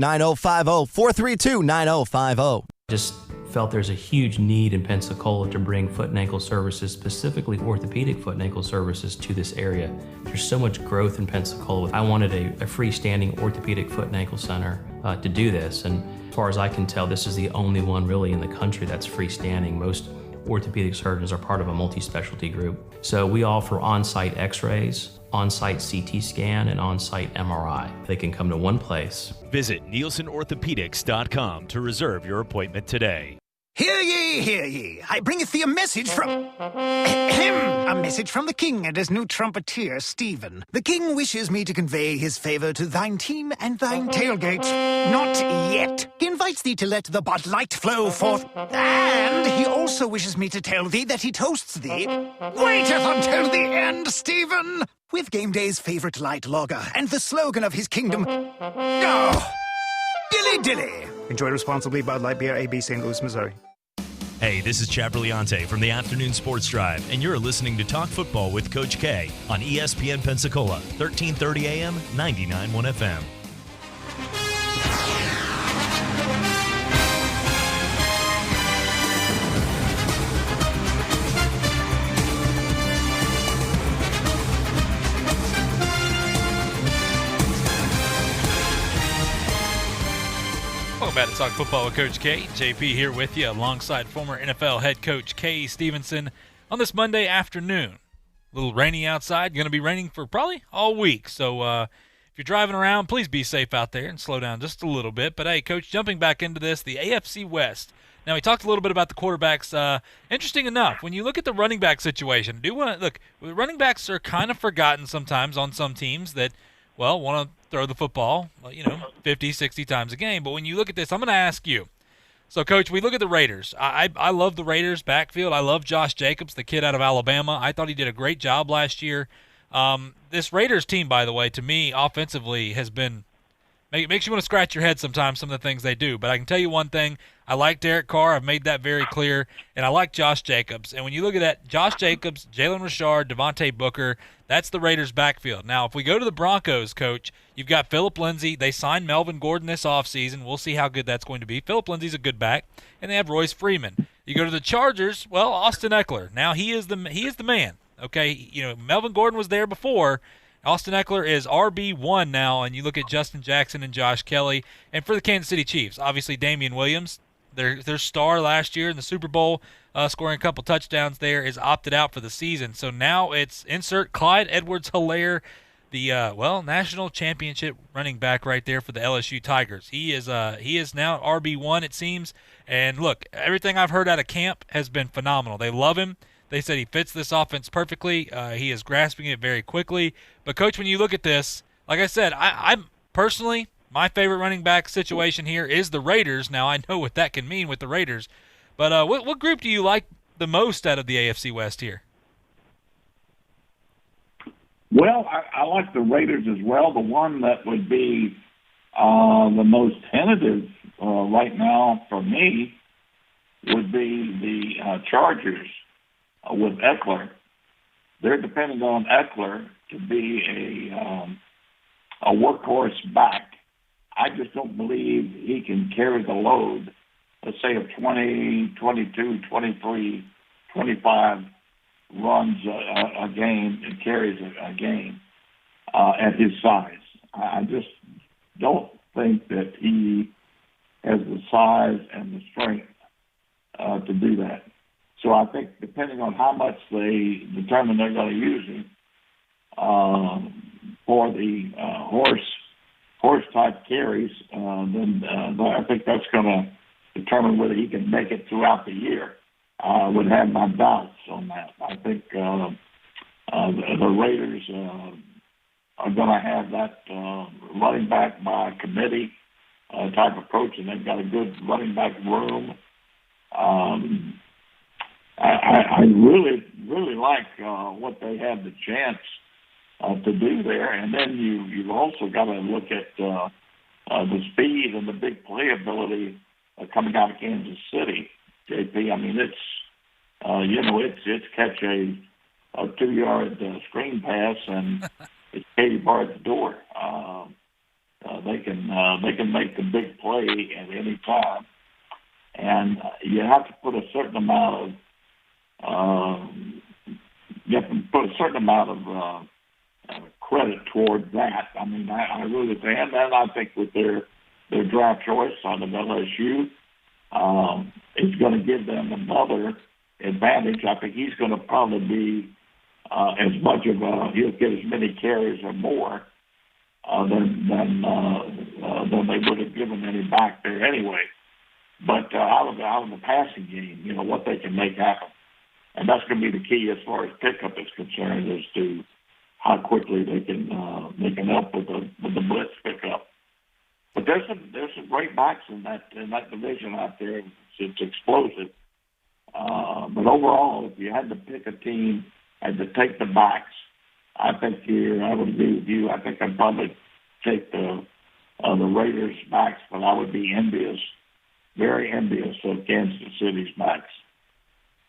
432-9050. Just felt there's a huge need in Pensacola to bring foot and ankle services, specifically orthopedic foot and ankle services, to this area. There's so much growth in Pensacola. I wanted a freestanding orthopedic foot and ankle center to do this, and as far as I can tell, this is the only one really in the country that's freestanding. Most orthopedic surgeons are part of a multi-specialty group. So we offer on-site x-rays, on-site CT scan, and on-site MRI. They can come to one place. Visit NielsenOrthopedics.com to reserve your appointment today. Hear ye, hear ye. I bringeth thee a message from... a message from the king and his new trumpeter, Stephen. The king wishes me to convey his favor to thine team and thine tailgate. Not yet. He invites thee to let the Bud Light flow forth. And he also wishes me to tell thee that he toasts thee. Waiteth until the end, Stephen! With game day's favorite light lager and the slogan of his kingdom... Oh, Dilly Dilly! Enjoy responsibly. Bud Light Beer, AB, St. Louis, Missouri. Hey, this is Chad Brillante from the Afternoon Sports Drive, and you're listening to Talk Football with Coach K on ESPN Pensacola, 1330 AM, 99.1 FM. Welcome back to Talk Football with Coach K. JP here with you alongside former NFL head coach Kay Stevenson on this Monday afternoon. A little rainy outside. Going to be raining for probably all week. So if you're driving around, please be safe out there and slow down just a little bit. But, hey, Coach, jumping back into this, the AFC West. Now, we talked a little bit about the quarterbacks. Interesting enough, when you look at the running back situation, the running backs are kind of forgotten sometimes on some teams that, want to throw the football, 50, 60 times a game. But when you look at this, I'm going to ask you. So, Coach, we look at the Raiders. I love the Raiders backfield. I love Josh Jacobs, the kid out of Alabama. I thought he did a great job last year. This Raiders team, by the way, to me, offensively has been makes you want to scratch your head sometimes, some of the things they do. But I can tell you one thing. I like Derek Carr. I've made that very clear. And I like Josh Jacobs. And when you look at that, Josh Jacobs, Jalen Richard, Devontae Booker, that's the Raiders' backfield. Now, if we go to the Broncos, Coach, you've got Phillip Lindsay. They signed Melvin Gordon this offseason. We'll see how good that's going to be. Phillip Lindsay's a good back. And they have Royce Freeman. You go to the Chargers, Austin Eckler. Now, he is the man. Okay, Melvin Gordon was there before. Austin Eckler is RB1 now, and you look at Justin Jackson and Josh Kelly. And for the Kansas City Chiefs, obviously Damian Williams, Their star last year in the Super Bowl, scoring a couple touchdowns there, is opted out for the season. So now it's insert Clyde Edwards-Helaire, the national championship running back right there for the LSU Tigers. He is now RB1, it seems. And look, everything I've heard out of camp has been phenomenal. They love him. They said he fits this offense perfectly. He is grasping it very quickly. But Coach, when you look at this, like I said, I'm personally, my favorite running back situation here is the Raiders. Now I know what that can mean with the Raiders, but what group do you like the most out of the AFC West here? Well, I like the Raiders as well. The one that would be the most tentative right now for me would be the Chargers with Eckler. They're depending on Eckler to be a workhorse back. I just don't believe he can carry the load, let's say, of 20, 22, 23, 25 runs a game and carries a game at his size. I just don't think that he has the size and the strength to do that. So I think depending on how much they determine they're going to use him for the horse type carries, then I think that's going to determine whether he can make it throughout the year. I would have my doubts on that. I think the Raiders are going to have that running back by committee type approach, and they've got a good running back room. I really, really like what they have the chance to do there. And then you've also got to look at the speed and the big playability coming out of Kansas City, JP. I mean, it's catch a 2-yard screen pass and it's Katie Barr's door. They can make the big play at any time, and you have to put a certain amount of credit toward that. I mean, I really think, and I think with their draft choice on the LSU, it's going to give them another advantage. I think he's going to probably be as much of he'll get as many carries or more than they would have given any back there anyway. But out of the passing game, what they can make happen. And that's going to be the key as far as pickup is concerned, as to how quickly they can help with the blitz pickup. But there's some great backs in that division out there. It's explosive. But overall, if you had to pick a team, had to take the backs, I think I would agree with you. I think I'd probably take the Raiders backs, but I would be envious, very envious of Kansas City's backs.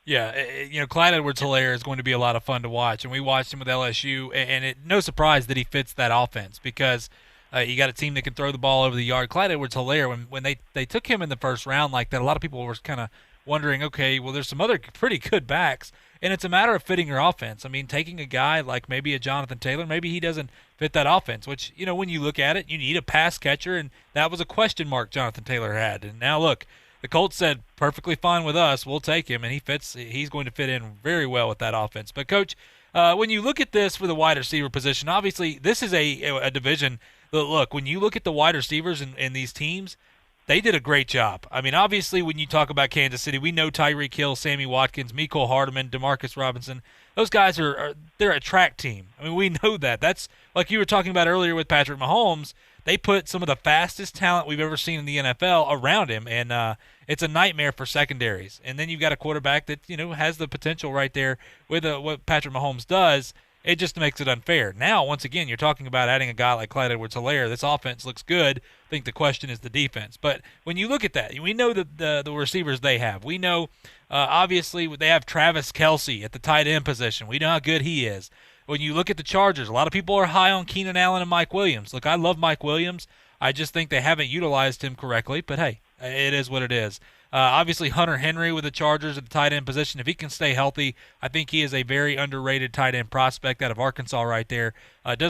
Yeah, Clyde Edwards-Helaire is going to be a lot of fun to watch, and we watched him with LSU, and no surprise that he fits that offense because you got a team that can throw the ball over the yard. Clyde Edwards-Helaire, when they took him in the first round like that, a lot of people were kind of wondering, okay, well, there's some other pretty good backs, and it's a matter of fitting your offense. I mean, taking a guy like maybe a Jonathan Taylor, maybe he doesn't fit that offense, which, when you look at it, you need a pass catcher, and that was a question mark Jonathan Taylor had. And now look, the Colts said, perfectly fine with us, we'll take him, and he's going to fit in very well with that offense. But, Coach, when you look at this for the wide receiver position, obviously this is a division that, look, when you look at the wide receivers in these teams, they did a great job. I mean, obviously, when you talk about Kansas City, we know Tyreek Hill, Sammy Watkins, Mecole Hardman, Demarcus Robinson. Those guys they're a track team. I mean, we know that. That's like you were talking about earlier with Patrick Mahomes. They put some of the fastest talent we've ever seen in the NFL around him, and it's a nightmare for secondaries. And then you've got a quarterback that has the potential right there with what Patrick Mahomes does. It just makes it unfair. Now, once again, you're talking about adding a guy like Clyde Edwards-Helaire. This offense looks good. I think the question is the defense. But when you look at that, we know the receivers they have. We know, obviously, they have Travis Kelce at the tight end position. We know how good he is. When you look at the Chargers, a lot of people are high on Keenan Allen and Mike Williams. Look, I love Mike Williams. I just think they haven't utilized him correctly. But, hey, it is what it is. Obviously, Hunter Henry with the Chargers at the tight end position. If he can stay healthy, I think he is a very underrated tight end prospect out of Arkansas right there.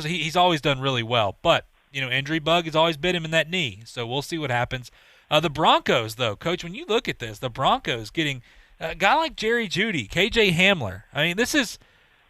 He's always done really well. But, injury bug has always bit him in that knee. So we'll see what happens. The Broncos, though, Coach, when you look at this, the Broncos getting a guy like Jerry Jeudy, KJ Hamler. I mean, this is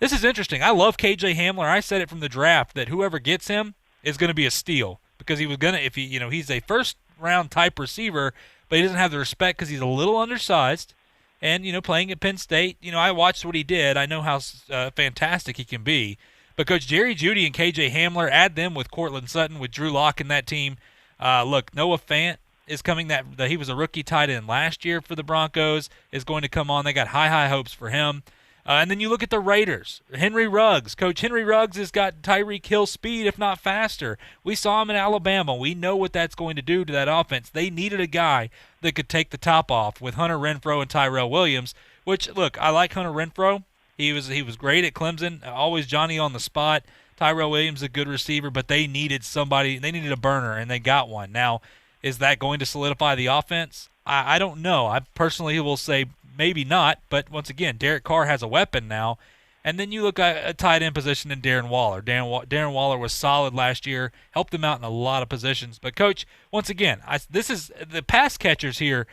interesting. I love KJ Hamler. I said it from the draft that whoever gets him is going to be a steal because he was going to, if he, he's a first-round type receiver, but he doesn't have the respect because he's a little undersized. And, playing at Penn State, I watched what he did. I know how fantastic he can be. But Coach Jerry Jeudy and KJ Hamler, add them with Cortland Sutton, with Drew Lock in that team. Look, Noah Fant is coming. That he was a rookie tight end last year for the Broncos, is going to come on. They got high hopes for him. And then you look at the Raiders. Henry Ruggs. Coach Henry Ruggs has got Tyreek Hill speed, if not faster. We saw him in Alabama. We know what that's going to do to that offense. They needed a guy that could take the top off with Hunter Renfrow and Tyrell Williams, which, look, I like Hunter Renfrow. He was great at Clemson, always Johnny on the spot. Tyrell Williams is a good receiver, but they needed somebody. They needed a burner, and they got one. Now, is that going to solidify the offense? I don't know. I personally will say maybe not, but once again, Derek Carr has a weapon now. And then you look at a tight end position in Darren Waller. Darren Waller was solid last year, helped them out in a lot of positions. But, Coach, once again, this is the pass catchers here.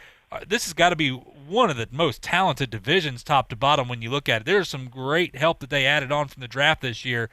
This has got to be one of the most talented divisions top to bottom when you look at it. There's some great help that they added on from the draft this year.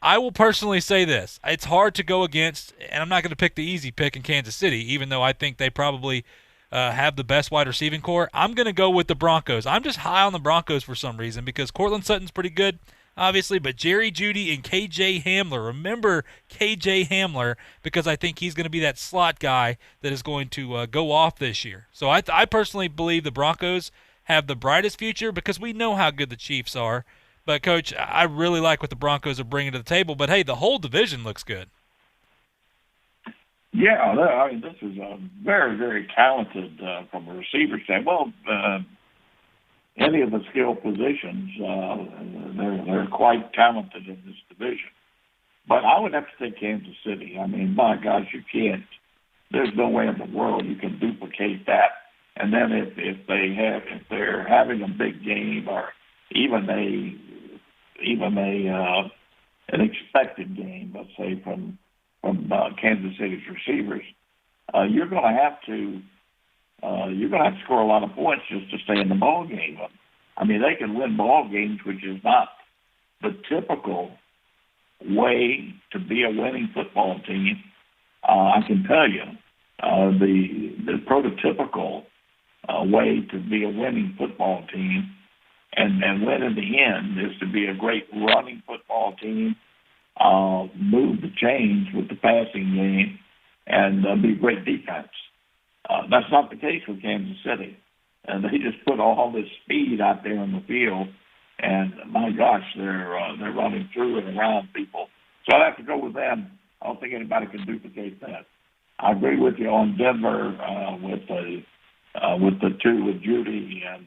I will personally say this. It's hard to go against, and I'm not going to pick the easy pick in Kansas City, even though I think they probably have the best wide receiving core. I'm going to go with the Broncos. I'm just high on the Broncos for some reason because Cortland Sutton's pretty good, obviously, but Jerry Jeudy and KJ Hamler. Remember KJ Hamler because I think he's going to be that slot guy that is going to go off this year. So I personally believe the Broncos have the brightest future because we know how good the Chiefs are. But, Coach, I really like what the Broncos are bringing to the table. But, hey, the whole division looks good. Yeah, I mean, this is a very, very talented from a receiver standpoint. Well, any of the skill positions, they're quite talented in this division. But I would have to say Kansas City. I mean, my gosh, you can't. There's no way in the world you can duplicate that. And then if they're having a big game or even an expected game, let's say from Kansas City's receivers, you're going to have to score a lot of points just to stay in the ball game. I mean, they can win ball games, which is not the typical way to be a winning football team. I can tell you, the prototypical way to be a winning football team and win in the end is to be a great running football team, move the chains with the passing game, and be great defense. That's not the case with Kansas City. And they just put all this speed out there on the field, and my gosh, they're running through and around people. So I have to go with them. I don't think anybody can duplicate that. I agree with you on Denver with the two with Jeudy and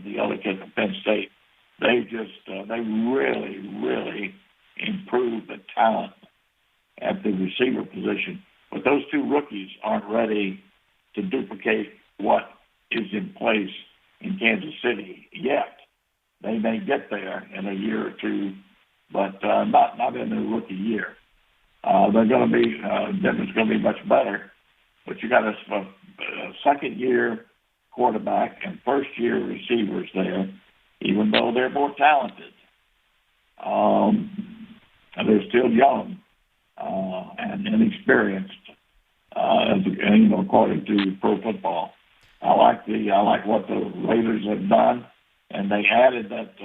the other kid from Penn State. They really, really improved the talent at the receiver position. But those two rookies aren't ready to duplicate what is in place in Kansas City yet. They may get there in a year or two, but not in their rookie year. They're going to be Denver's going to be much better, but you got a second-year quarterback and first-year receivers there, even though they're more talented. They're still young and inexperienced, according to Pro Football. I like what the Raiders have done, and they added that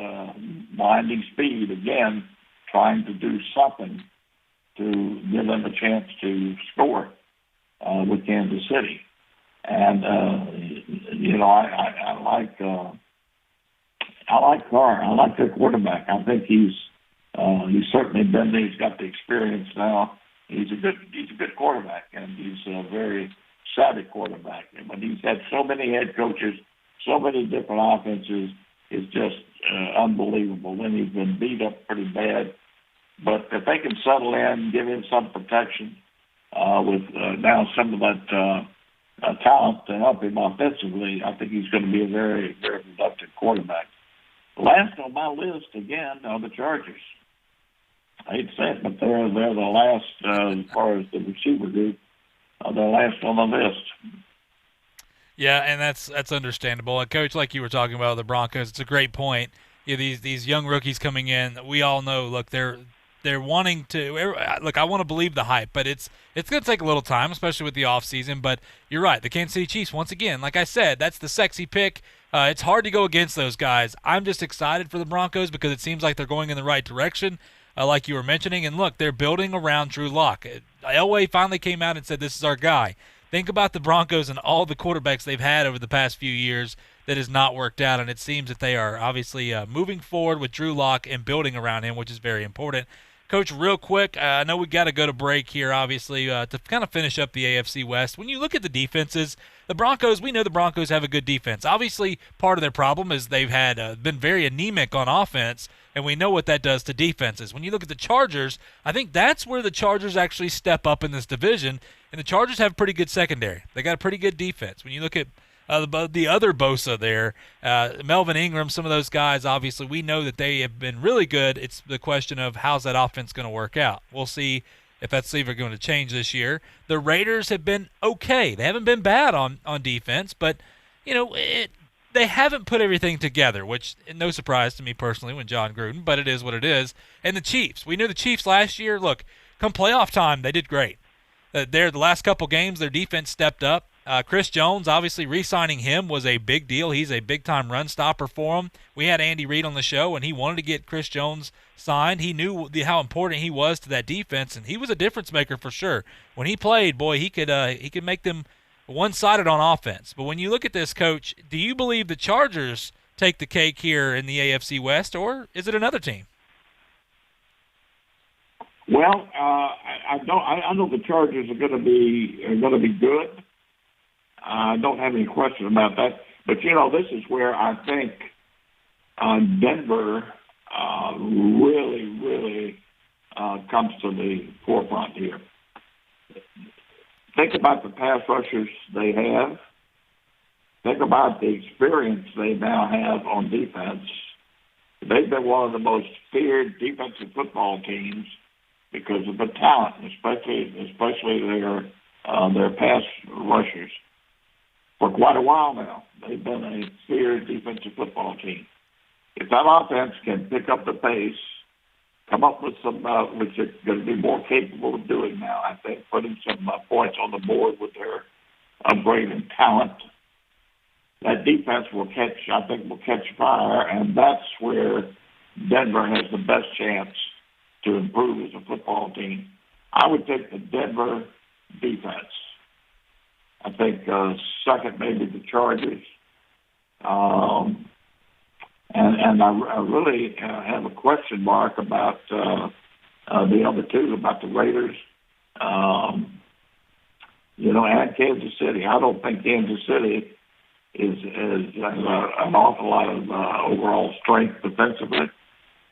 blinding speed again, trying to do something to give them a chance to score with Kansas City. And I like Carr. I like their quarterback. I think he's certainly been there. He's got the experience now. He's a good quarterback, and he's a very savvy quarterback. But he's had so many head coaches, so many different offenses. It's just unbelievable. Then he's been beat up pretty bad. But if they can settle in, give him some protection with now some of that talent to help him offensively, I think he's going to be a very, very productive quarterback. Last on my list, again, are the Chargers. I hate to say it, but they're the last, as far as the receiver group, they're last on the list. Yeah, and that's understandable. And Coach, like you were talking about the Broncos, it's a great point. Yeah, these young rookies coming in, we all know. Look, they're wanting to look. I want to believe the hype, but it's going to take a little time, especially with the offseason. But you're right. The Kansas City Chiefs, once again, like I said, that's the sexy pick. It's hard to go against those guys. I'm just excited for the Broncos because it seems like they're going in the right direction, like you were mentioning. And look, they're building around Drew Lock. Elway finally came out and said, "This is our guy." Think about the Broncos and all the quarterbacks they've had over the past few years that has not worked out, and it seems that they are obviously moving forward with Drew Lock and building around him, which is very important. Coach, real quick, I know we got to go to break here, obviously, to kind of finish up the AFC West. When you look at the defenses, the Broncos, we know the Broncos have a good defense. Obviously, part of their problem is they've had been very anemic on offense, and we know what that does to defenses. When you look at the Chargers, I think that's where the Chargers actually step up in this division, and the Chargers have a pretty good secondary. They got a pretty good defense. When you look at the other Bosa there, Melvin Ingram, some of those guys, obviously, we know that they have been really good. It's the question of how's that offense going to work out. We'll see if that's even going to change this year. The Raiders have been okay. They haven't been bad on defense, but, they haven't put everything together, which no surprise to me personally when John Gruden, but it is what it is. And the Chiefs. We knew the Chiefs last year, look, come playoff time, they did great. The last couple games, their defense stepped up. Chris Jones, obviously re-signing him was a big deal. He's a big-time run stopper for him. We had Andy Reid on the show, and he wanted to get Chris Jones signed. He knew how important he was to that defense, and he was a difference maker for sure. When he played, boy, he could make them one-sided on offense. But when you look at this, Coach, do you believe the Chargers take the cake here in the AFC West, or is it another team? Well, I know the Chargers are going to be good. I don't have any question about that. But, this is where I think Denver really comes to the forefront here. Think about the pass rushers they have. Think about the experience they now have on defense. They've been one of the most feared defensive football teams because of the talent, especially their pass rushers. For quite a while now, they've been a feared defensive football team. If that offense can pick up the pace, come up with some, which they're going to be more capable of doing now, I think, putting some points on the board with their upgrade in talent, that defense will catch fire, and that's where Denver has the best chance to improve as a football team. I would take the Denver defense. I think second maybe the Chargers. And I really have a question mark about the other two, about the Raiders, and Kansas City. I don't think Kansas City is an awful lot of overall strength defensively.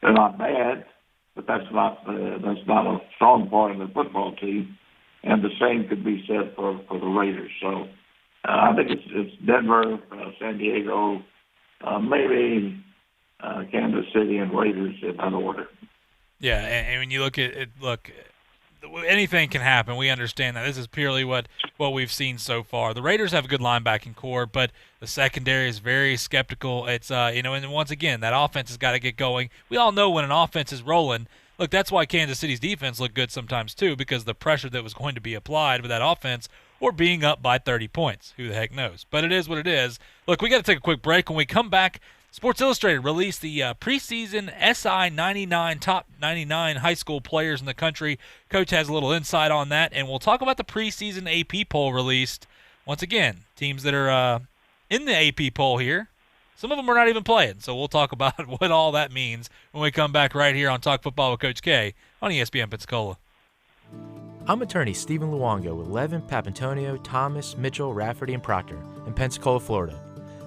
They're not bad, but that's not a strong part of the football team. And the same could be said for the Raiders. So I think it's Denver, San Diego, maybe Kansas City and Raiders in that order. Yeah, and when you look at it, anything can happen. We understand that. This is purely what we've seen so far. The Raiders have a good linebacking core, but the secondary is very skeptical. It's and once again, that offense has got to get going. We all know when an offense is rolling. Look, that's why Kansas City's defense looked good sometimes too, because the pressure that was going to be applied with that offense, or being up by 30 points. Who the heck knows? But it is what it is. Look, we got to take a quick break. When we come back, Sports Illustrated released the preseason SI 99 top 99 high school players in the country. Coach has a little insight on that, and we'll talk about the preseason AP poll released. Once again, teams that are in the AP poll here, some of them are not even playing, so we'll talk about what all that means when we come back right here on Talk Football with Coach K on ESPN Pensacola. I'm attorney Stephen Luongo with Levin, Papantonio, Thomas, Mitchell, Rafferty, and Proctor in Pensacola, Florida.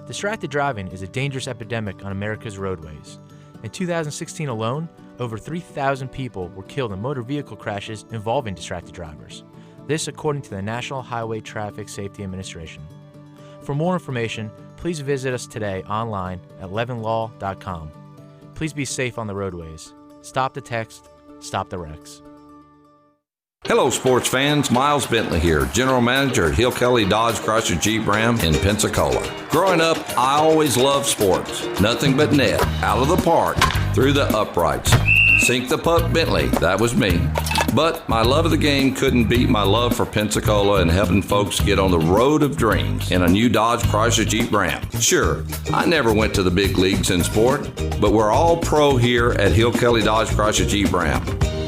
Distracted driving is a dangerous epidemic on America's roadways. In 2016 alone, over 3,000 people were killed in motor vehicle crashes involving distracted drivers. This according to the National Highway Traffic Safety Administration. For more information, please visit us today online at levinlaw.com. Please be safe on the roadways. Stop the text. Stop the wrecks. Hello, sports fans. Miles Bentley here, General Manager at Hill Kelly Dodge Chrysler Jeep Ram in Pensacola. Growing up, I always loved sports. Nothing but net, out of the park, through the uprights. Sink the puck Bentley, that was me. But my love of the game couldn't beat my love for Pensacola and helping folks get on the road of dreams in a new Dodge Chrysler Jeep Ram. Sure, I never went to the big leagues in sport, but we're all pro here at Hill Kelly Dodge Chrysler Jeep Ram.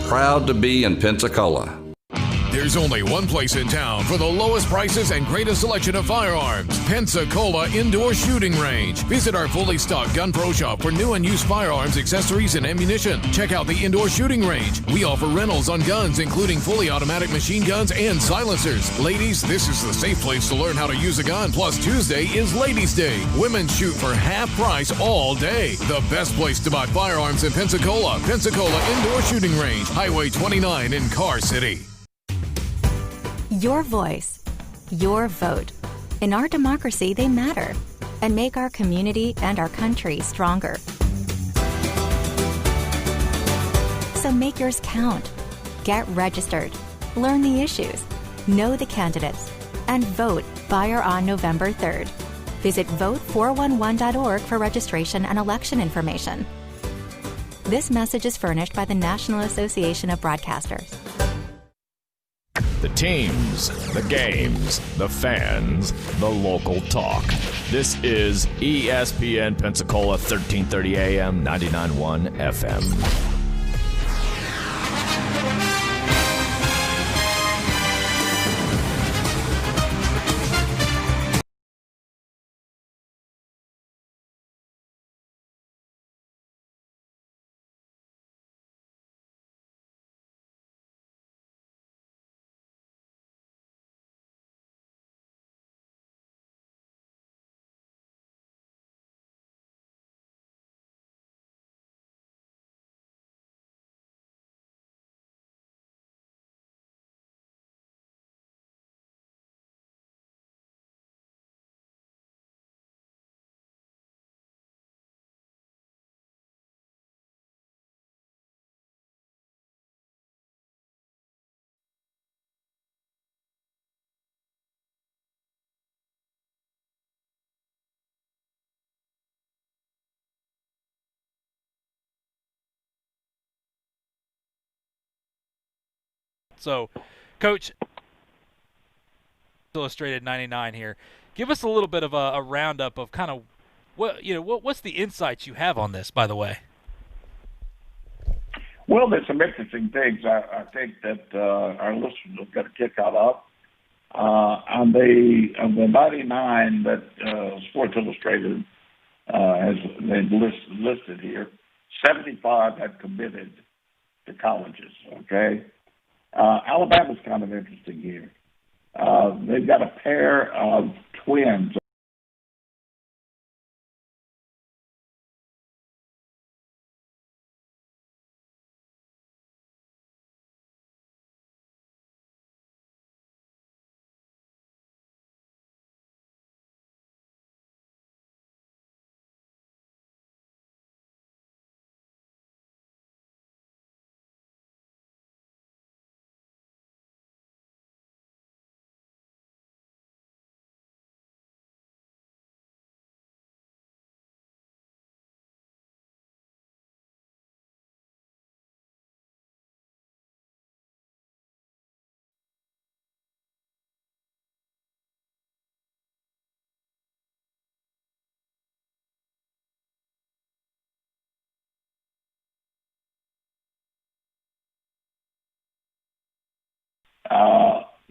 Proud to be in Pensacola. There's only one place in town for the lowest prices and greatest selection of firearms. Pensacola Indoor Shooting Range. Visit our fully stocked Gun Pro Shop for new and used firearms, accessories, and ammunition. Check out the Indoor Shooting Range. We offer rentals on guns, including fully automatic machine guns and silencers. Ladies, this is the safe place to learn how to use a gun. Plus, Tuesday is Ladies' Day. Women shoot for half price all day. The best place to buy firearms in Pensacola. Pensacola Indoor Shooting Range. Highway 29 in Car City. Your voice, your vote. In our democracy, they matter and make our community and our country stronger. So make yours count. Get registered. Learn the issues. Know the candidates. And vote by or on November 3rd. Visit vote411.org for registration and election information. This message is furnished by the National Association of Broadcasters. The teams, the games, the fans, the local talk. This is ESPN Pensacola 1330 AM, 99.1 FM. So, Coach, Illustrated 99 here. Give us a little bit of a roundup of kind of what's the insights you have on this, by the way. Well, there's some interesting things I think that our listeners will get a kick out of. On the 99 that Sports Illustrated has listed here, 75 have committed to colleges. Okay. Alabama's kind of interesting here. They've got a pair of twins.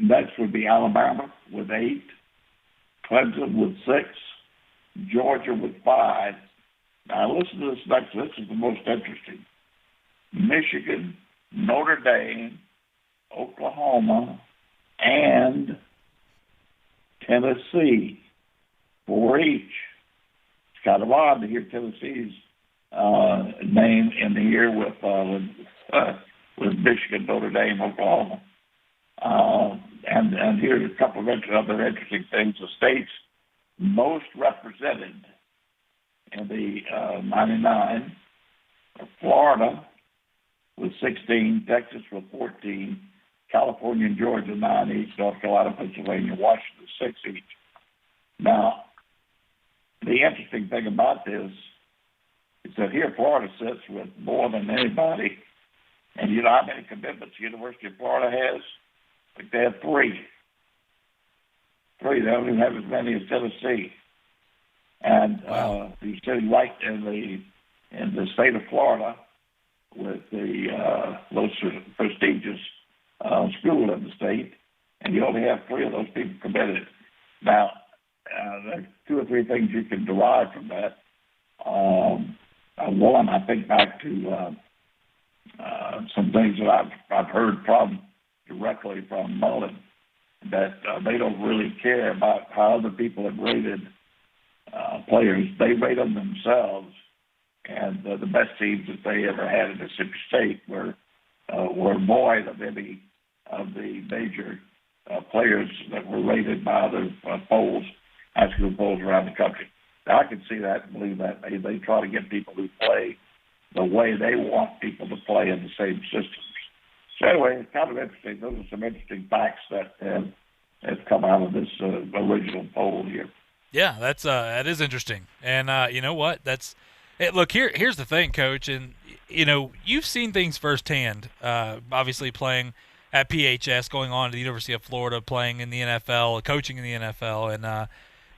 Next would be Alabama with 8, Clemson with 6, Georgia with 5. Now listen to this next. This is the most interesting. Michigan, Notre Dame, Oklahoma, and Tennessee, 4 each. It's kind of odd to hear Tennessee's name in the year with Michigan, Notre Dame, Oklahoma. And here's a couple of other interesting things. The states most represented in the 99 are Florida with 16, Texas with 14, California and Georgia 9 each, North Carolina, Pennsylvania, Washington 6 each. Now, the interesting thing about this is that here Florida sits with more than anybody. And you know how many commitments the University of Florida has? Like they have 3. They don't even have as many as Tennessee. And you're sitting right in the state of Florida with the most prestigious school in the state, and you only have 3 of those people committed. Now, there's 2 or 3 things you can derive from that. One, I think back to some things that I've heard directly from Mullen, that they don't really care about how other people have rated players. They rate them themselves, and the best teams that they ever had in Mississippi State were void of any of the major players that were rated by other polls, high school polls around the country. Now, I can see that and believe that. They try to get people who play the way they want people to play in the same systems. So anyway, it's kind of interesting. Those are some interesting facts that have come out of this original poll here. Yeah, that is interesting. And you know what? Look, here's the thing, Coach, and you know, you've seen things firsthand. Obviously playing at PHS, going on to the University of Florida, playing in the NFL, coaching in the NFL, and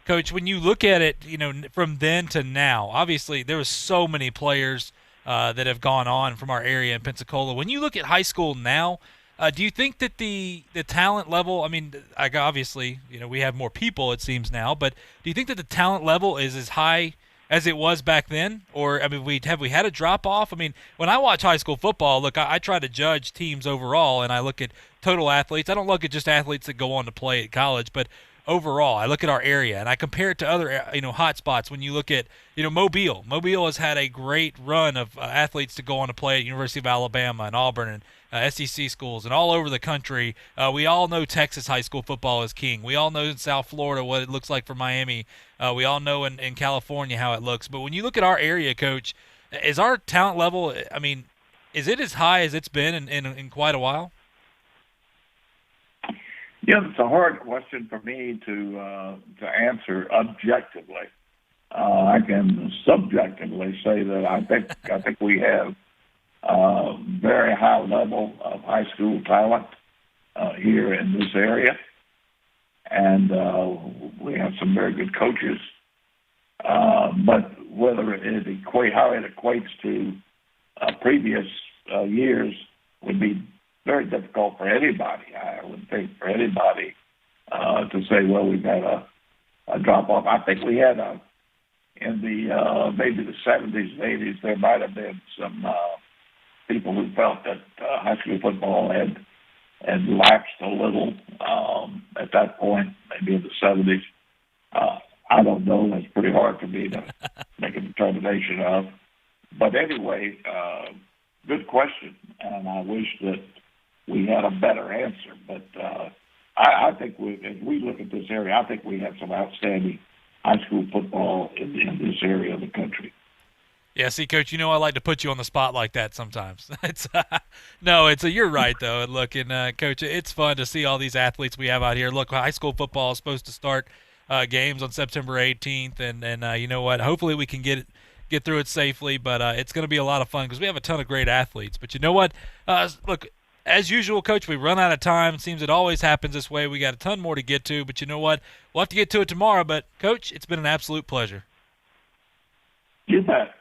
Coach, when you look at it, you know, from then to now, obviously there was so many players that have gone on from our area in Pensacola. When you look at high school now, do you think that the talent level, I mean, obviously, you know, we have more people, it seems now, but do you think that the talent level is as high as it was back then? Or, I mean, have we had a drop-off? I mean, when I watch high school football, look, I try to judge teams overall, and I look at total athletes. I don't look at just athletes that go on to play at college, but overall, I look at our area, and I compare it to other, you know, hot spots. When you look at, you know, Mobile. Mobile has had a great run of athletes to go on to play at University of Alabama and Auburn and SEC schools and all over the country. We all know Texas high school football is king. We all know in South Florida what it looks like for Miami. We all know in California how it looks. But when you look at our area, Coach, is our talent level, I mean, is it as high as it's been in quite a while? Yeah, it's a hard question for me to answer objectively. I can subjectively say that I think we have very high level of high school talent here in this area, and we have some very good coaches. But whether how it equates to previous years would be very difficult for anybody. I would think for anybody to say, well, we've had a drop off. I think we had in the maybe the 70s and 80s, there might have been some people who felt that high school football had lapsed a little at that point, maybe in the 70s. I don't know. That's pretty hard for me to make a determination of. But anyway, good question, and I wish that we had a better answer. But I think as we look at this area, I think we have some outstanding high school football in this area of the country. Yeah, see, Coach, you know I like to put you on the spot like that sometimes. You're right, though. And look, and Coach, it's fun to see all these athletes we have out here. Look, high school football is supposed to start games on September 18th, and you know what? Hopefully we can get through it safely, but it's going to be a lot of fun because we have a ton of great athletes. But you know what? Look, as usual, Coach, we run out of time. It seems it always happens this way. We got a ton more to get to, but you know what? We'll have to get to it tomorrow. But, Coach, it's been an absolute pleasure. You bet.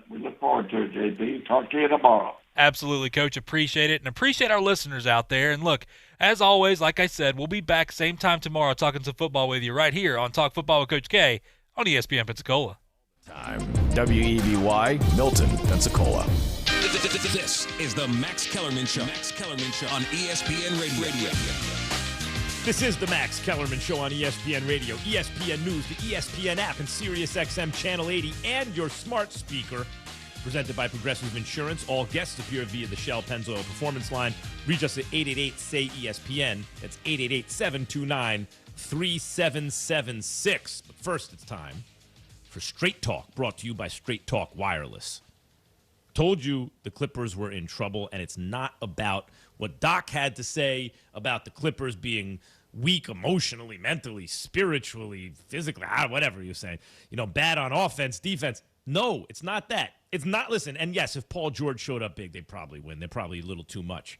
We look forward to it, JP. Talk to you tomorrow. Absolutely, Coach. Appreciate it, and appreciate our listeners out there. And look, as always, like I said, we'll be back same time tomorrow talking some football with you right here on Talk Football with Coach K on ESPN Pensacola. Time. WEBY, Milton, Pensacola. This is the Max Kellerman Show. Max Kellerman Show on ESPN Radio. This is the Max Kellerman Show on ESPN Radio, ESPN News, the ESPN app, and SiriusXM Channel 80, and your smart speaker. Presented by Progressive Insurance. All guests appear via the Shell Pennzoil Performance Line. Reach us at 888-SAY-ESPN. That's 888-729-3776. But first, it's time for Straight Talk, brought to you by Straight Talk Wireless. Told you the Clippers were in trouble, and it's not about what Doc had to say about the Clippers being weak emotionally, mentally, spiritually, physically, whatever you're saying. Bad on offense, defense. No, it's not that. It's not, listen, and yes, if Paul George showed up big, they'd probably win. They're probably a little too much.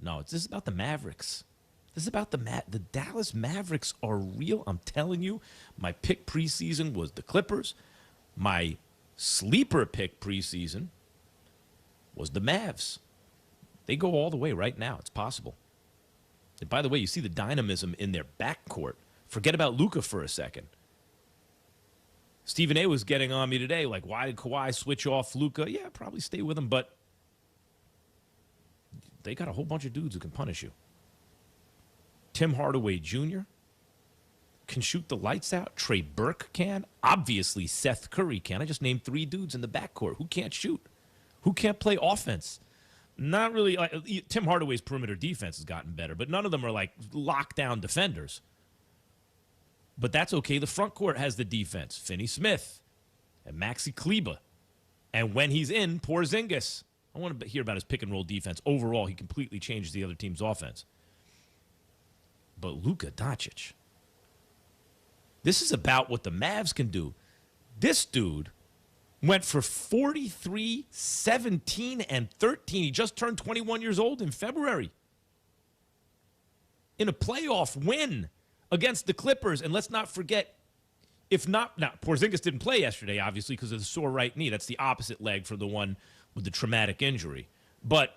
No, this is about the Mavericks. This is about the Dallas Mavericks are real. I'm telling you, my pick preseason was the Clippers. My sleeper pick preseason was the Mavs. They go all the way right now. It's possible. And by the way, you see the dynamism in their backcourt. Forget about Luka for a second. Stephen A. was getting on me today, like, why did Kawhi switch off Luka? Yeah, probably stay with him, but they got a whole bunch of dudes who can punish you. Tim Hardaway Jr. can shoot the lights out. Trey Burke can. Obviously, Seth Curry can. I just named 3 dudes in the backcourt. Who can't shoot? Who can't play offense? Not really. Tim Hardaway's perimeter defense has gotten better, but none of them are like lockdown defenders. But that's okay. The front court has the defense. Finney Smith and Maxi Kleber. And when he's in, Porzingis. I want to hear about his pick-and-roll defense. Overall, he completely changes the other team's offense. But Luka Doncic, this is about what the Mavs can do. This dude went for 43, 17, and 13. He just turned 21 years old in February. In a playoff win against the Clippers. And let's not forget, now, Porzingis didn't play yesterday, obviously, because of the sore right knee. That's the opposite leg for the one with the traumatic injury. But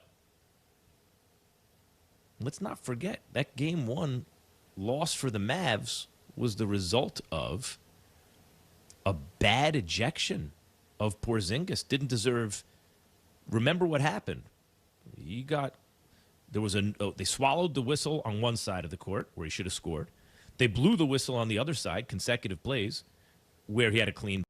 let's not forget, that game 1 loss for the Mavs was the result of a bad ejection of Porzingis. Didn't deserve. Remember what happened. They swallowed the whistle on one side of the court where he should have scored. They blew the whistle on the other side, consecutive plays, where he had a clean